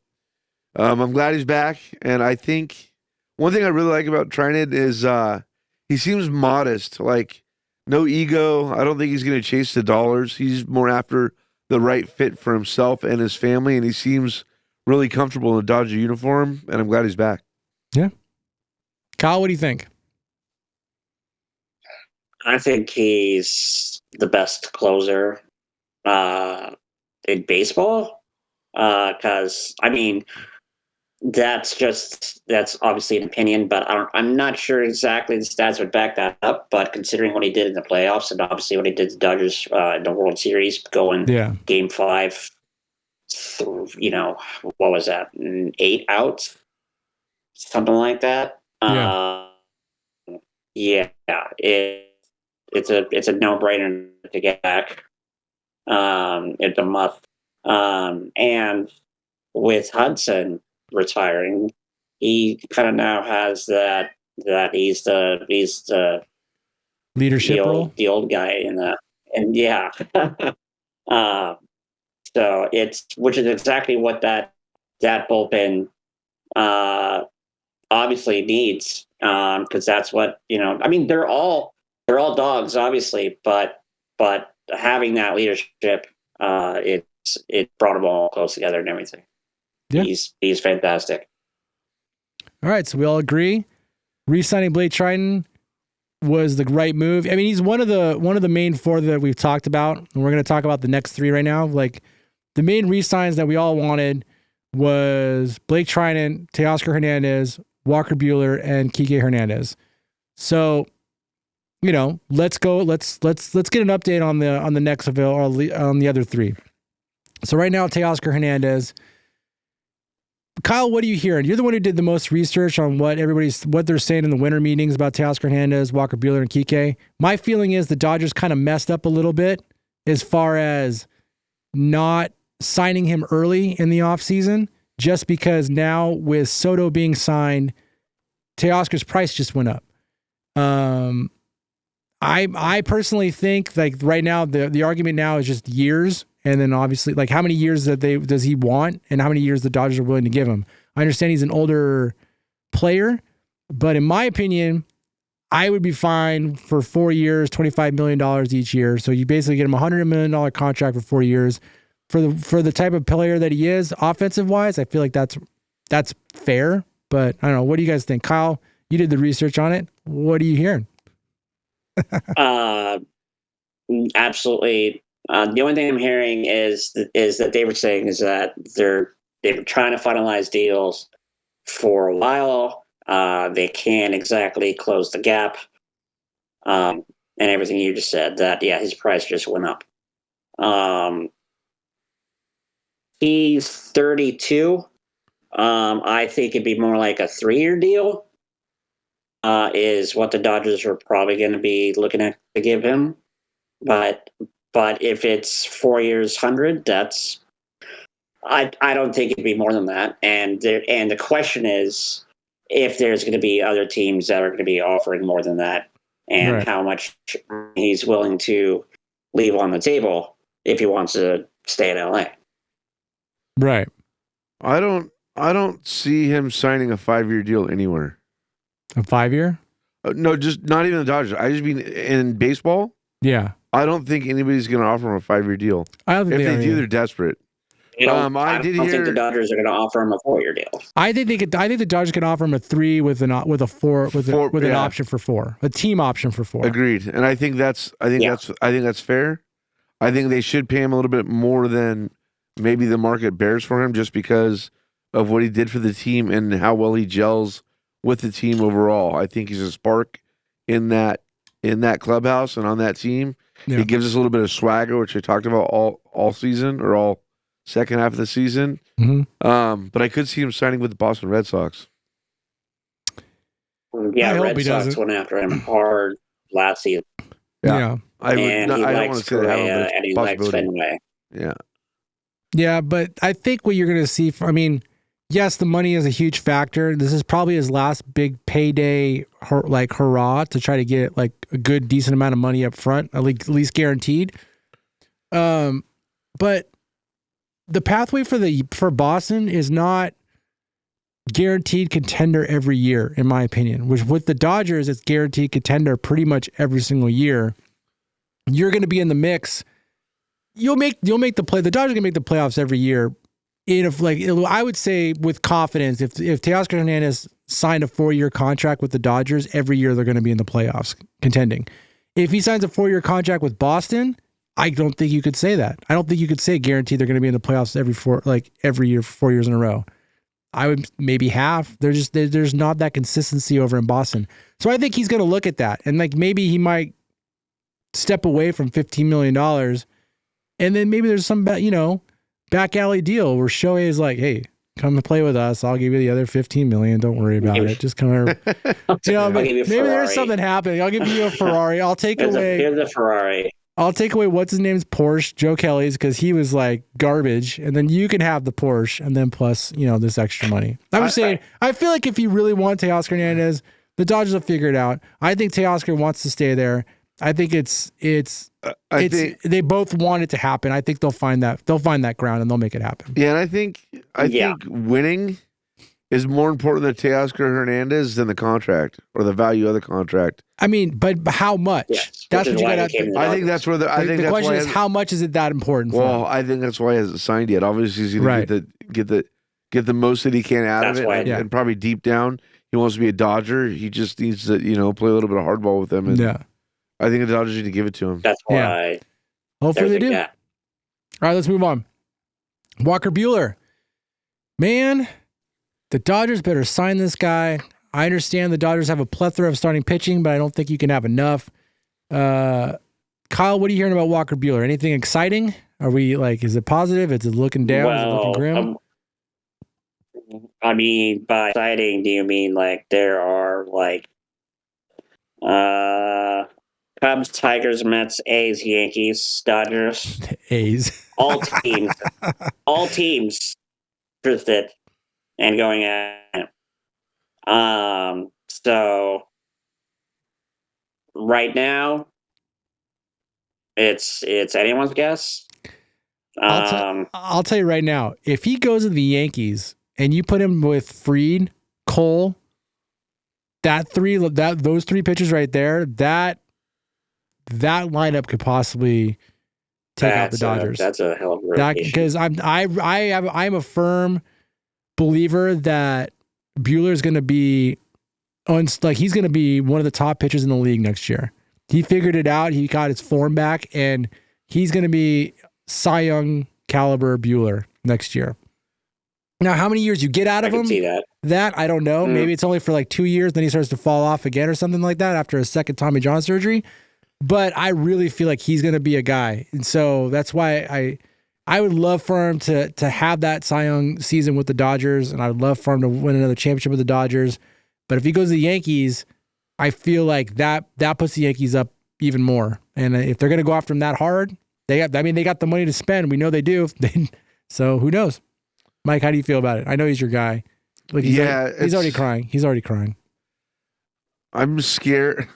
I'm glad he's back. And I think one thing I really like about Treinen is he seems modest, like no ego. I don't think he's going to chase the dollars. He's more after the right fit for himself and his family, and he seems really comfortable in a Dodger uniform, and I'm glad he's back. Yeah. Kyle, what do you think? I think he's the best closer in baseball. Because I mean, that's obviously an opinion, but I'm not sure exactly the stats would back that up. But considering what he did in the playoffs and obviously what he did to the Dodgers in the World Series, going Game 5, what was that? 8 outs, something like that. It's a no-brainer to get back. It's a must. And with Hudson retiring, he kind of now has that he's the leadership role, the old guy in that, and yeah. So which is exactly what that bullpen obviously needs, because that's what I mean, they're all dogs, obviously, but having that leadership, it brought them all close together and everything. Yeah. He's fantastic. All right, so we all agree re-signing Blake Treinen was the right move. I mean, he's one of the main 4 that we've talked about, and we're going to talk about the next 3 right now. Like the main re-signs that we all wanted was Blake Treinen, Teoscar Hernandez, Walker Buehler, and Kiké Hernandez. So, let's go. Let's get an update on the next or on the other 3. So right now, Teoscar Hernandez. Kyle, what are you hearing? You're the one who did the most research on what they're saying in the winter meetings about Teoscar Hernandez, Walker Buehler, and Kiké. My feeling is the Dodgers kind of messed up a little bit as far as not signing him early in the offseason, just because now with Soto being signed, Teoscar's price just went up. I personally think like right now the argument now is just years, and then obviously like how many years does he want, and how many years the Dodgers are willing to give him. I understand he's an older player, but in my opinion, I would be fine for 4 years, $25 million each year. So you basically get him a $100 million contract for 4 years. For the type of player that he is, offensive wise, I feel like that's fair. But I don't know. What do you guys think? Kyle, you did the research on it. What are you hearing? Absolutely. The only thing I'm hearing is that they were saying is that they were trying to finalize deals for a while. They can't exactly close the gap. And everything you just said, that his price just went up. He's 32. I think it'd be more like a 3-year deal. Is what the Dodgers are probably going to be looking at to give him. But if it's 4 years, 100, that's I don't think it'd be more than that. And the question is if there's going to be other teams that are going to be offering more than that, and how much he's willing to leave on the table if he wants to stay in LA. Right. I don't see him signing a 5-year deal anywhere. A 5-year? No, just not even the Dodgers. I just mean in baseball. Yeah. I don't think anybody's going to offer him a 5-year deal. I don't think if they do, they're desperate. I don't think the Dodgers are going to offer him a 4-year deal. I think the Dodgers can offer him a 3 with an option for 4, a team option for 4. Agreed, and I think that's fair. I think they should pay him a little bit more than maybe the market bears for him, just because of what he did for the team and how well he gels with the team overall. I think he's a spark in that clubhouse and on that team. Yeah. He gives us a little bit of swagger, which I talked about all season or all second half of the season. But I could see him signing with the Boston Red Sox. Yeah, I hope Red he Sox doesn't. went after him hard last season. Yeah. I And he don't likes want to say that, Correa but it's and a he likes possibility. Fenway. Yeah. Yeah, but I think what you're going to see, yes, the money is a huge factor. This is probably his last big payday, hurrah to try to get like a good, decent amount of money up front, at least guaranteed. But the pathway for Boston is not guaranteed contender every year, in my opinion. Which with the Dodgers, it's guaranteed contender pretty much every single year. You're going to be in the mix. You'll make the play. The Dodgers are going to make the playoffs every year. I would say with confidence, if Teoscar Hernandez signed a 4-year contract with the Dodgers, every year they're going to be in the playoffs contending. If he signs a 4-year contract with Boston, I don't think you could say that. I don't think you could say guaranteed they're going to be in the playoffs every year for 4 years in a row. I would maybe half. There's not that consistency over in Boston. So I think he's going to look at that and like maybe he might step away from $15 million. And then maybe there's some, back alley deal where Shohei is like, hey, come and play with us. I'll give you the other $15 million. Don't worry about it. Just come here. Maybe there's something happening. I'll give you a Ferrari. I'll take away. Here's a Ferrari. I'll take away what's his name's Porsche, Joe Kelly's, because he was like garbage, and then you can have the Porsche, and then plus this extra money. I'm saying, I feel like if you really want Teoscar Hernandez, the Dodgers will figure it out. I think Teoscar wants to stay there. I think they both want it to happen. I think they'll find that ground and they'll make it happen. Yeah, and I think winning is more important than Teoscar Hernandez than the contract or the value of the contract. But how much? Yes, that's what you got to. I think that's where the question is how much is it that important? Well, I think that's why he hasn't signed yet. Obviously, he's going to get the most that he can out of it, and probably deep down he wants to be a Dodger. He just needs to play a little bit of hardball with them. And I think the Dodgers need to give it to him. That's why. Hopefully they do. All right, let's move on. Walker Buehler. Man, the Dodgers better sign this guy. I understand the Dodgers have a plethora of starting pitching, but I don't think you can have enough. Kyle, what are you hearing about Walker Buehler? Anything exciting? Are we is it positive? Is it looking down? Is it looking grim? By exciting, do you mean there are Cubs, Tigers, Mets, A's, Yankees, Dodgers, A's, all teams interested and going at it. So right now, it's anyone's guess. I'll tell you right now, if he goes to the Yankees and you put him with Fried, Cole, those three pitchers right there, that lineup could possibly take out the Dodgers. That's a hell of a rotation. Because I'm a firm believer that Buehler's going to be he's going to be one of the top pitchers in the league next year. He figured it out. He got his form back, and he's going to be Cy Young caliber Buehler next year. Now, how many years you get out of him? I can see that. I don't know. Maybe it's only for 2 years, then he starts to fall off again or something like that after a second Tommy John surgery. But I really feel like he's going to be a guy. And so that's why I would love for him to have that Cy Young season with the Dodgers, and I would love for him to win another championship with the Dodgers. But if he goes to the Yankees, I feel like that puts the Yankees up even more. And if they're going to go after him that hard, they got the money to spend. We know they do. So who knows? Mike, how do you feel about it? I know he's your guy. He's already crying. He's already crying. I'm scared.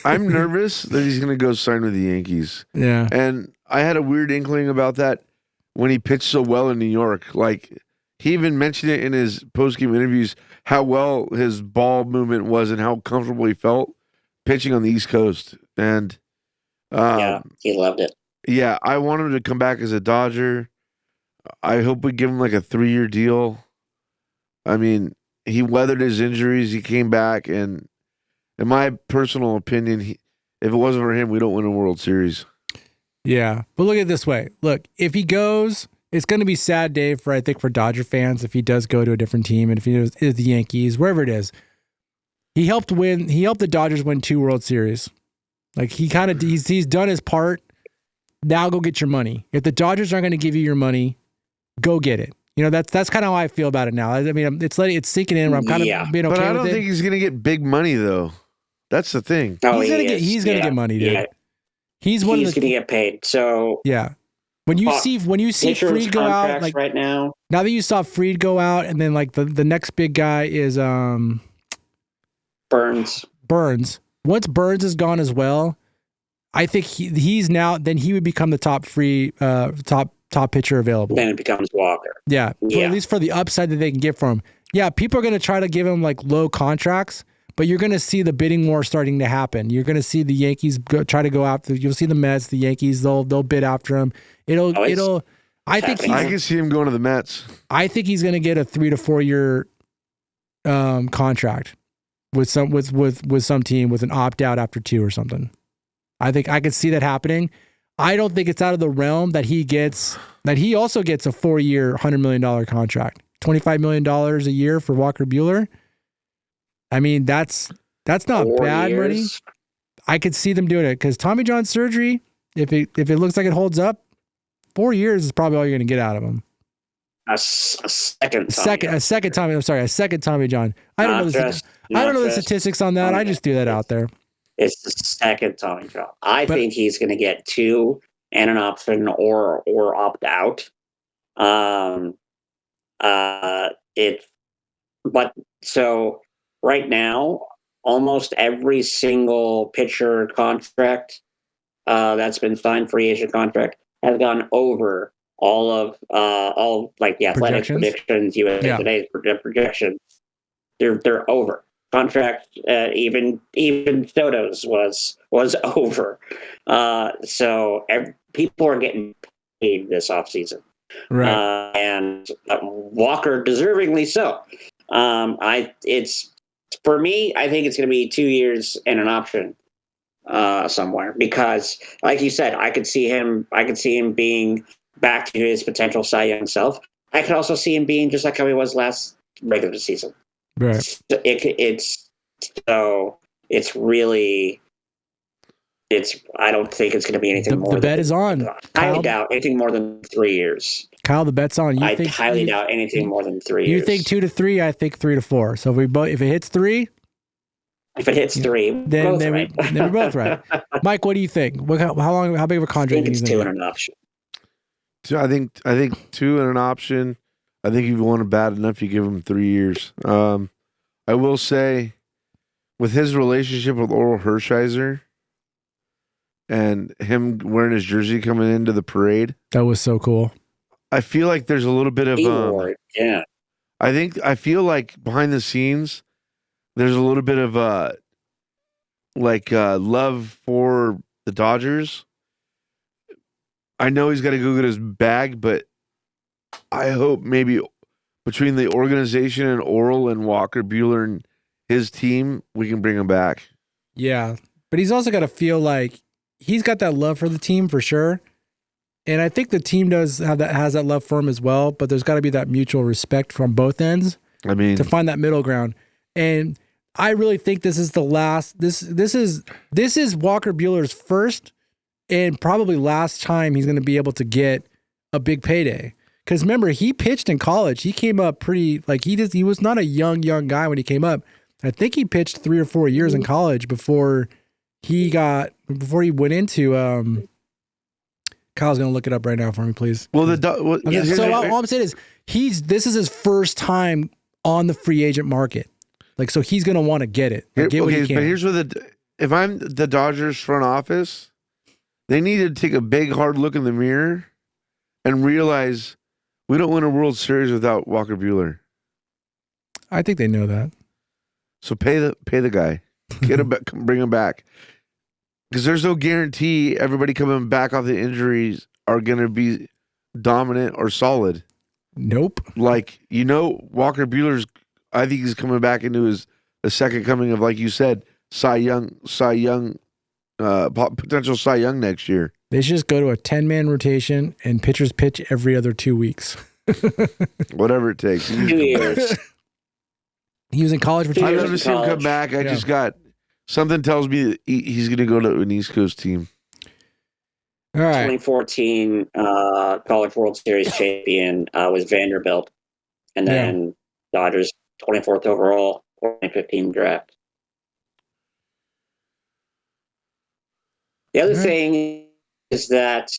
I'm nervous that he's going to go sign with the Yankees. Yeah. And I had a weird inkling about that when he pitched so well in New York. He even mentioned it in his post-game interviews, how well his ball movement was and how comfortable he felt pitching on the East Coast. And he loved it. Yeah, I want him to come back as a Dodger. I hope we give him a 3-year deal. He weathered his injuries. He came back, and in my personal opinion, if it wasn't for him, we don't win a World Series. Yeah, but look at it this way. Look, if he goes, it's going to be a sad day for Dodger fans if he does go to a different team, and if he is the Yankees, wherever it is. He helped the Dodgers win 2 World Series. Like he's done his part. Now go get your money. If the Dodgers aren't going to give you your money, go get it. That's kind of how I feel about it now. I mean, it's sinking in. I'm kind of being okay with it. But I don't think he's going to get big money though. That's the thing. Oh, he's gonna get money, dude. Yeah. He's going to get paid. So yeah. When you see Fried go out, like right now that you saw Fried go out, and then like the next big guy is Burns. Once Burns is gone as well, I think he's now. Then he would become the top pitcher available. Then it becomes Walker. Yeah, at least for the upside that they can get from him. Yeah, people are going to try to give him like low contracts, but you're going to see the bidding war starting to happen. You're going to see the Yankees try to go after. You'll see the Mets, the Yankees. They'll bid after him. I can see him going to the Mets. I think he's going to get a 3 to 4 year contract with some team with an opt out after 2 or something. I think I could see that happening. I don't think it's out of the realm that he also gets a 4-year, $100 million contract, $25 million a year for Walker Buehler. I mean, that's not 4 bad years. money. I could see them doing it because Tommy John surgery, if it looks like it holds up, 4 years is probably all you're going to get out of him. A second Tommy John. I don't know the statistics on that. I just threw that out there. It's the second Tommy John. I think he's going to get 2 and an option or opt out. So right now, almost every single pitcher contract that's been signed, free agent contract, has gone over all Athletics predictions, USA Today's projections. They're over. Contract even Soto's was over. So people are getting paid this offseason. Right. And Walker deservingly so. For me, I think it's going to be 2 years and an option somewhere because, like you said, I could see him being back to his potential Cy Young self. I could also see him being just like how he was last regular season. Right. I don't think it's going to be anything more. The bet is on. I highly doubt anything more than 3 years. Kyle, the bet's on. I highly doubt anything more than 3 years. You think 2 to 3? I think 3 to 4. So if it hits 3, if it hits 3, then we're both right. Mike, what do you think? How big of a contract? I think it's 2 and an option. So I think 2 and an option. I think if you want it bad enough, you give him 3 years. I will say, with his relationship with Oral Hershiser and him wearing his jersey coming into the parade, that was so cool. I feel like there's a little bit of yeah. I feel like behind the scenes, there's a little bit of love for the Dodgers. I know he's got to go get his bag, but I hope maybe between the organization and Oral and Walker Buehler and his team, we can bring him back. Yeah, but he's also got to feel like he's got that love for the team for sure. And I think the team has that love for him as well, but there's got to be that mutual respect from both ends. I mean, to find that middle ground. And I really think this is the last. This is Walker Buehler's first and probably last time he's going to be able to get a big payday. Because remember, he pitched in college. He came up pretty he was not a young guy when he came up. I think he pitched 3 or 4 years in college before he went into. Kyle's gonna look it up right now for me, please. Well, all I'm saying is this is his first time on the free agent market. So he's gonna want to get it. Get what he can. But here's if I'm the Dodgers front office, they need to take a big hard look in the mirror and realize we don't win a World Series without Walker Buehler. I think they know that. So pay the guy, get him, bring him back. Because there's no guarantee everybody coming back off the injuries are going to be dominant or solid. Nope. Walker Buehler's, I think he's coming back into the second coming of, like you said, Cy Young, potential Cy Young next year. They should just go to a 10-man rotation and pitchers pitch every other 2 weeks. Whatever it takes. 2 years. He was in college for 2 I'd years. love to see him come college. back. I Yeah. just got something tells me that he's going to go to an East Coast team. All right. 2014 College World Series champion was Vanderbilt. And then Dodgers 24th overall, 2015 draft. The other thing is that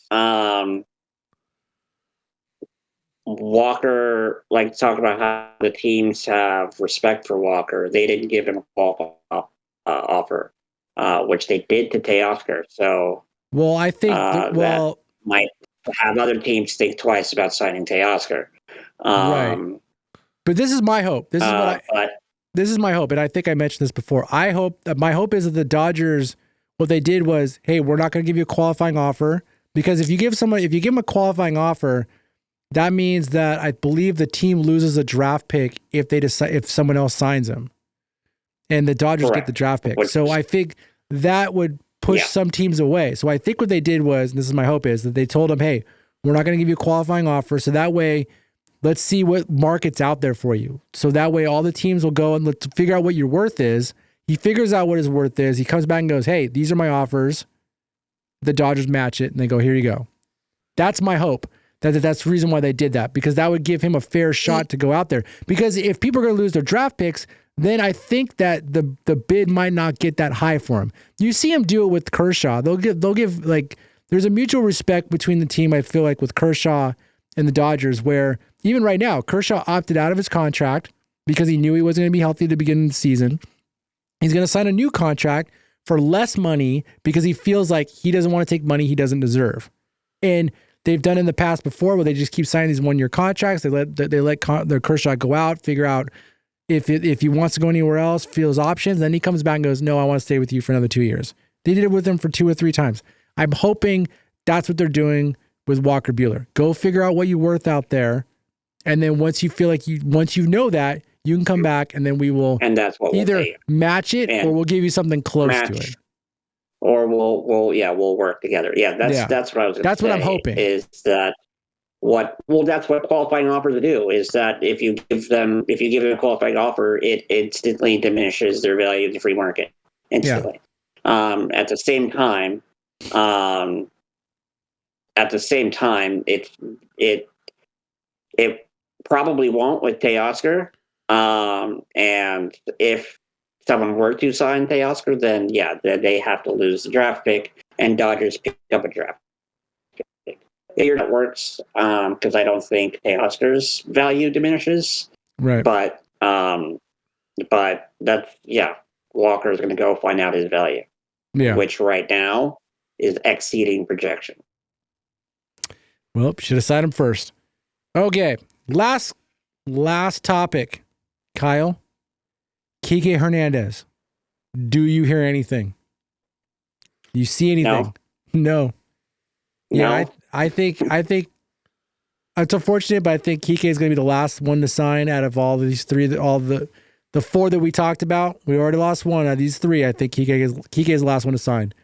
Walker, like talk about how the teams have respect for Walker. They didn't give him a qualifying offer, which they did to Teoscar. So, well, I think that might have other teams think twice about signing Teoscar. Right. But this is my hope. This is this is my hope, and I think I mentioned this before. My hope is that the Dodgers, what they did was, hey, we're not going to give you a qualifying offer, because if you give them a qualifying offer, that means that I believe the team loses a draft pick if someone else signs him, and the Dodgers get the draft pick. So I think that would push some teams away. So I think what they did was, and this is my hope, is that they told him, hey, we're not going to give you a qualifying offer, so that way, let's see what market's out there for you. So that way all the teams will go and let's figure out what your worth is. He figures out what his worth is. He comes back and goes, hey, these are my offers. The Dodgers match it, and they go, here you go. That's my hope. That's the reason why they did that, because that would give him a fair shot to go out there. Because if people are going to lose their draft picks, then I think that the bid might not get that high for him. You see him do it with Kershaw. They'll give like, there's a mutual respect between the team, I feel like, with Kershaw and the Dodgers, where even right now, Kershaw opted out of his contract because he knew he wasn't going to be healthy at the beginning of the season. He's going to sign a new contract for less money because he feels like he doesn't want to take money he doesn't deserve. And they've done in the past before where they just keep signing these one-year contracts. They let their Kershaw go out, figure out if he wants to go anywhere else, feels options. Then he comes back and goes, no, I want to stay with you for another 2 years. They did it with him for 2 or 3 times. I'm hoping that's what they're doing with Walker Buehler. Go figure out what you're worth out there. And then once you feel like once you know that, you can come back, and then we will that's what either match it or we'll give you something close to it. Or we'll work together. Yeah, that's what I was going to say. That's what I'm hoping. Is that that's what qualifying offers do, is that if you give them a qualifying offer, it instantly diminishes their value in the free market. Instantly. Yeah. At the same time, it probably won't with Teoscar. And if someone were to sign Teoscar, then they have to lose the draft pick, and Dodgers pick up a draft pick. That works, because I don't think Teoscar's value diminishes. Right. But that's Walker's going to go find out his value. Yeah. Which right now is exceeding projection. Well, should have signed him first. Okay, last topic, Kyle. Kiké Hernandez. Do you hear anything? Do you see anything? No. Yeah, I think it's unfortunate, but I think Kiké is going to be the last one to sign out of all these 3, all the 4 that we talked about. We already lost one out of these 3. I think Kiké is the last one to sign.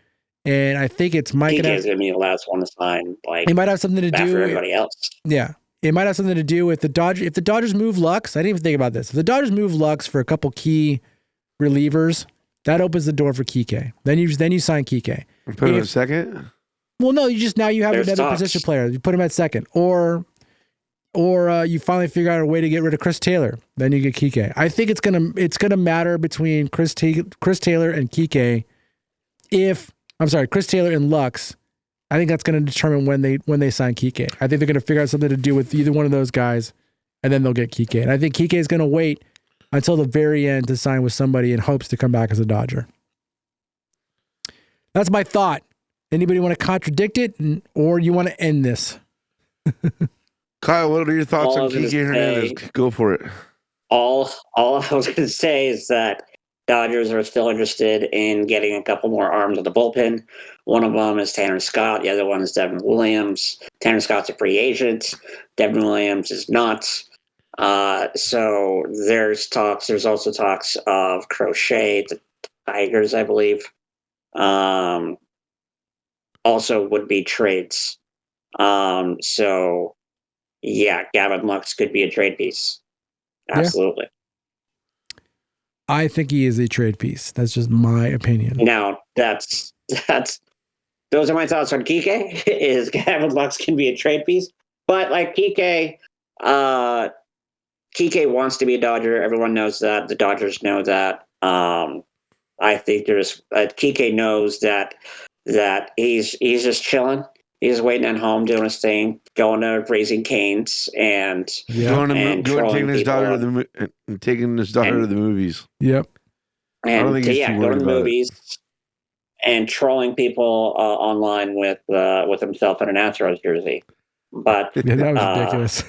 And I think it's Mike. Kiké is going to be the last one to sign. Like, it might have something to do with everybody else. Yeah. It might have something to do with the Dodgers. If the Dodgers move Lux, I didn't even think about this. If the Dodgers move Lux for a couple key relievers, that opens the door for Kiké. Then you sign Kiké. Put him at second? Well, no, you have another position player. You put him at second. Or you finally figure out a way to get rid of Chris Taylor. Then you get Kiké. I think it's gonna matter between Chris Taylor and Kiké. Chris Taylor and Lux. I think that's going to determine when they sign Kiké. I think they're going to figure out something to do with either one of those guys, and then they'll get Kiké. And I think Kiké is going to wait until the very end to sign with somebody in hopes to come back as a Dodger. That's my thought. Anybody want to contradict it, or you want to end this? Kyle, what are your thoughts on Kiké Hernandez? Go for it. All I was going to say is that Dodgers are still interested in getting a couple more arms of the bullpen. One of them is Tanner Scott. The other one is Devin Williams. Tanner Scott's a free agent. Devin Williams is not. So there's talks. There's also talks of Crochet, the Tigers, I believe. Also would be trades. So, Gavin Lux could be a trade piece. Absolutely. I think he is a trade piece. That's just my opinion. Now, that's those are my thoughts on Kiké. Is Gavin Lux can be a trade piece, but like Kiké wants to be a Dodger. Everyone knows that. The Dodgers know that. I think there's Kiké knows that he's just chilling. He's waiting at home, doing his thing, going to Raising Cane's and taking his daughter to the movies. Yep. I don't think he's too going worried to the about movies and trolling people online with himself in an Astros jersey. But Yeah, that was ridiculous.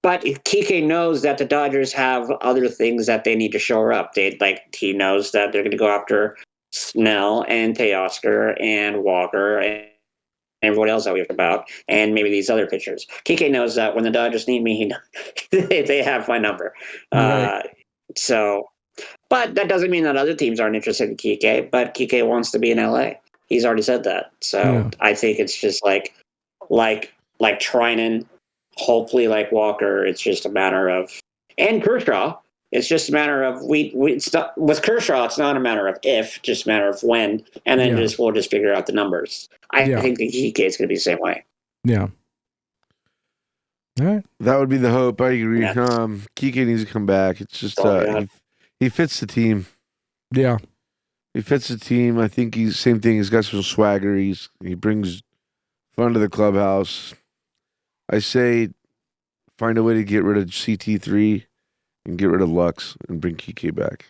But Kiké knows that the Dodgers have other things that they need to shore up. He knows that they're going to go after Snell and Teoscar and Walker and everyone else that we talked about, and maybe these other pitchers. Kiké knows that when the Dodgers need me, they have my number. Right. But that doesn't mean that other teams aren't interested in Kiké. But Kiké wants to be in LA. He's already said that. So yeah. I think it's just like Treinen. Hopefully, like Walker, it's just a matter of, and Kershaw, it's just a matter of with Kershaw, it's not a matter of if, just a matter of when, and then we'll just figure out the numbers. I think the Kiké is going to be the same way. Yeah. All right. That would be the hope. I agree. Yeah. Kiké needs to come back. It's just he fits the team. Yeah. He fits the team. I think he's same thing. He's got some swagger. He brings fun to the clubhouse. I say find a way to get rid of CT3 and get rid of Lux and bring Kiké back.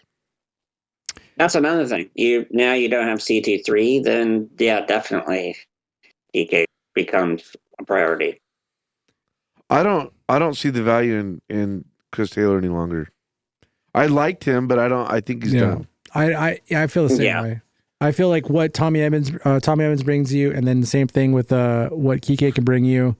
That's another thing. You don't have CT3, then definitely Kiké becomes a priority. I don't see the value in Chris Taylor any longer. I liked him, but I think he's done. I feel the same way. I feel like what Tommy Evans brings you, and then the same thing with what Kiké can bring you.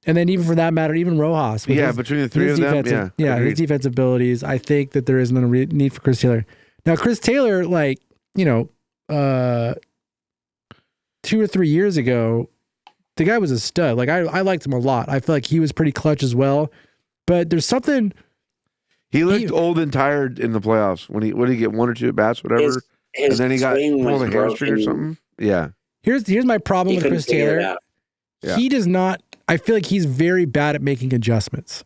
And then even for that matter, even Rojas. Between the three of them, his defensive abilities, I think that there isn't a need for Chris Taylor. Now, Chris Taylor, 2 or 3 years ago, the guy was a stud. Like, I liked him a lot. I feel like he was pretty clutch as well. But there's something... He looked old and tired in the playoffs. When he get 1 or 2 at-bats, whatever. And then he got pulled a hamstring or something. Yeah. Here's my problem with Chris Taylor. Yeah. He does not... I feel like he's very bad at making adjustments.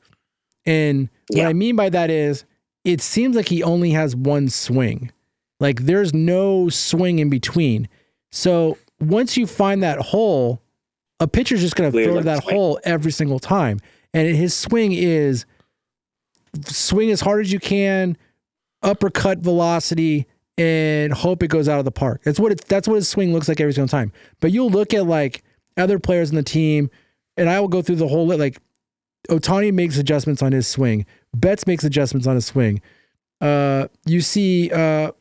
And what I mean by that is, it seems like he only has one swing. Like, there's no swing in between. So once you find that hole, a pitcher's just going to throw that hole every single time. And his swing is swing as hard as you can, uppercut velocity, and hope it goes out of the park. That's what his swing looks like every single time. But you'll look at like other players in the team, and I will go through the whole like Ohtani makes adjustments on his swing. Betts makes adjustments on his swing. You see Freddie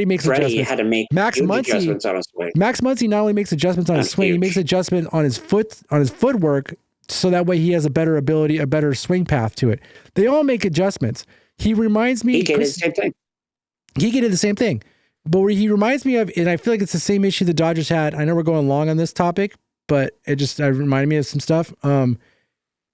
makes adjustments. Had to make Max Muncy adjustments on his swing. Max Muncy not only makes adjustments on his swing, he makes adjustment on his footwork, so that way he has a better ability, a better swing path to it. They all make adjustments. He reminds me. He did the same thing. He did the same thing. But where he reminds me of, and I feel like it's the same issue the Dodgers had. I know we're going long on this topic, but it just reminded me of some stuff.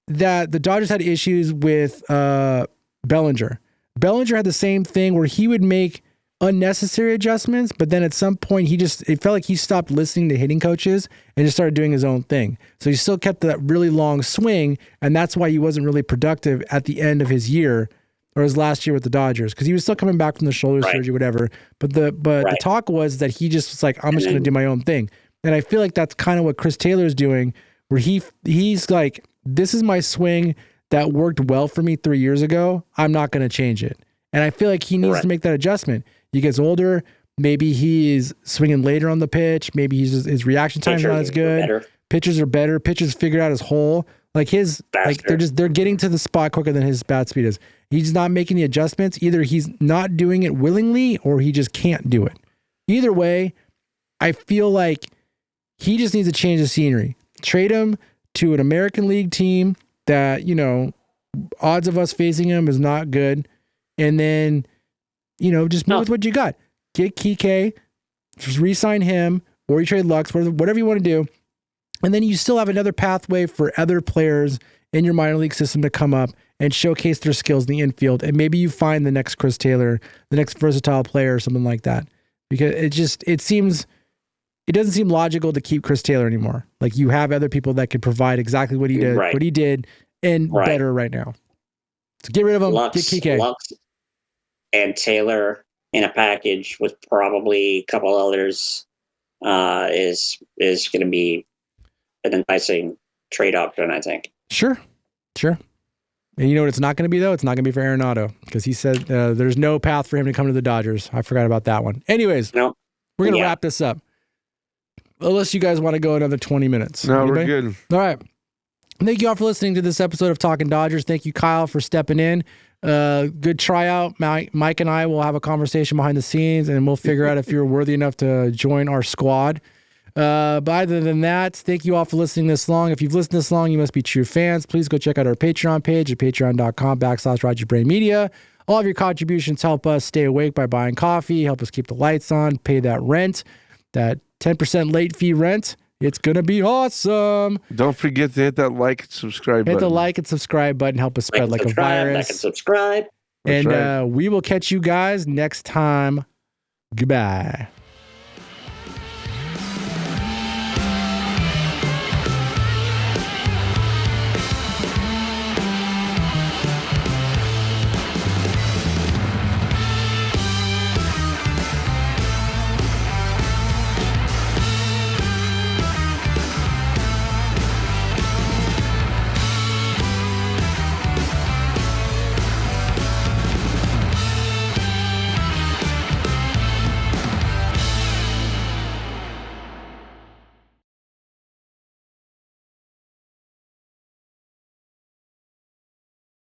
That the Dodgers had issues with Bellinger. Bellinger had the same thing where he would make unnecessary adjustments, but then at some point it felt like he stopped listening to hitting coaches and just started doing his own thing. So he still kept that really long swing, and that's why he wasn't really productive at the end of his year or his last year with the Dodgers, because he was still coming back from the shoulder surgery, whatever. But the talk was that he just was like, I'm just going to do my own thing. And I feel like that's kind of what Chris Taylor is doing, where he's like, this is my swing that worked well for me 3 years ago. I'm not going to change it. And I feel like he needs to make that adjustment. He gets older. Maybe he's swinging later on the pitch. Maybe his reaction time is not as good. Pitchers are better. Pitchers figured out his hole. Like they're getting to the spot quicker than his bat speed is. He's not making the adjustments. Either he's not doing it willingly or he just can't do it. Either way, I feel like he just needs to change the scenery. Trade him to an American League team that, odds of us facing him is not good. And then, just move with what you got. Get Kiké, just re-sign him, or you trade Lux, whatever you want to do. And then you still have another pathway for other players in your minor league system to come up and showcase their skills in the infield. And maybe you find the next Chris Taylor, the next versatile player or something like that. Because it doesn't seem logical to keep Chris Taylor anymore. Like you have other people that can provide exactly what he did, and better right now. So get rid of him. Get Kiké. Lux and Taylor in a package with probably a couple others is going to be an enticing trade option, I think. Sure. And you know what it's not going to be, though? It's not going to be for Arenado because he said there's no path for him to come to the Dodgers. I forgot about that one. Anyways, we're going to wrap this up. Unless you guys want to go another 20 minutes. No, Anybody? we're good. All right. Thank you all for listening to this episode of Talkin Dodgers. Thank you, Kyle, for stepping in. Good tryout. Mike and I will have a conversation behind the scenes, and we'll figure out if you're worthy enough to join our squad. But other than that, thank you all for listening this long. If you've listened this long, you must be true fans. Please go check out our Patreon page at patreon.com/RogerBrainMedia. All of your contributions help us stay awake by buying coffee, help us keep the lights on, pay that rent, that 10% late fee rent. It's going to be awesome. Don't forget to hit that like and subscribe button. Hit the like and subscribe button. Help us spread like a virus. Like and subscribe. And we will catch you guys next time. Goodbye.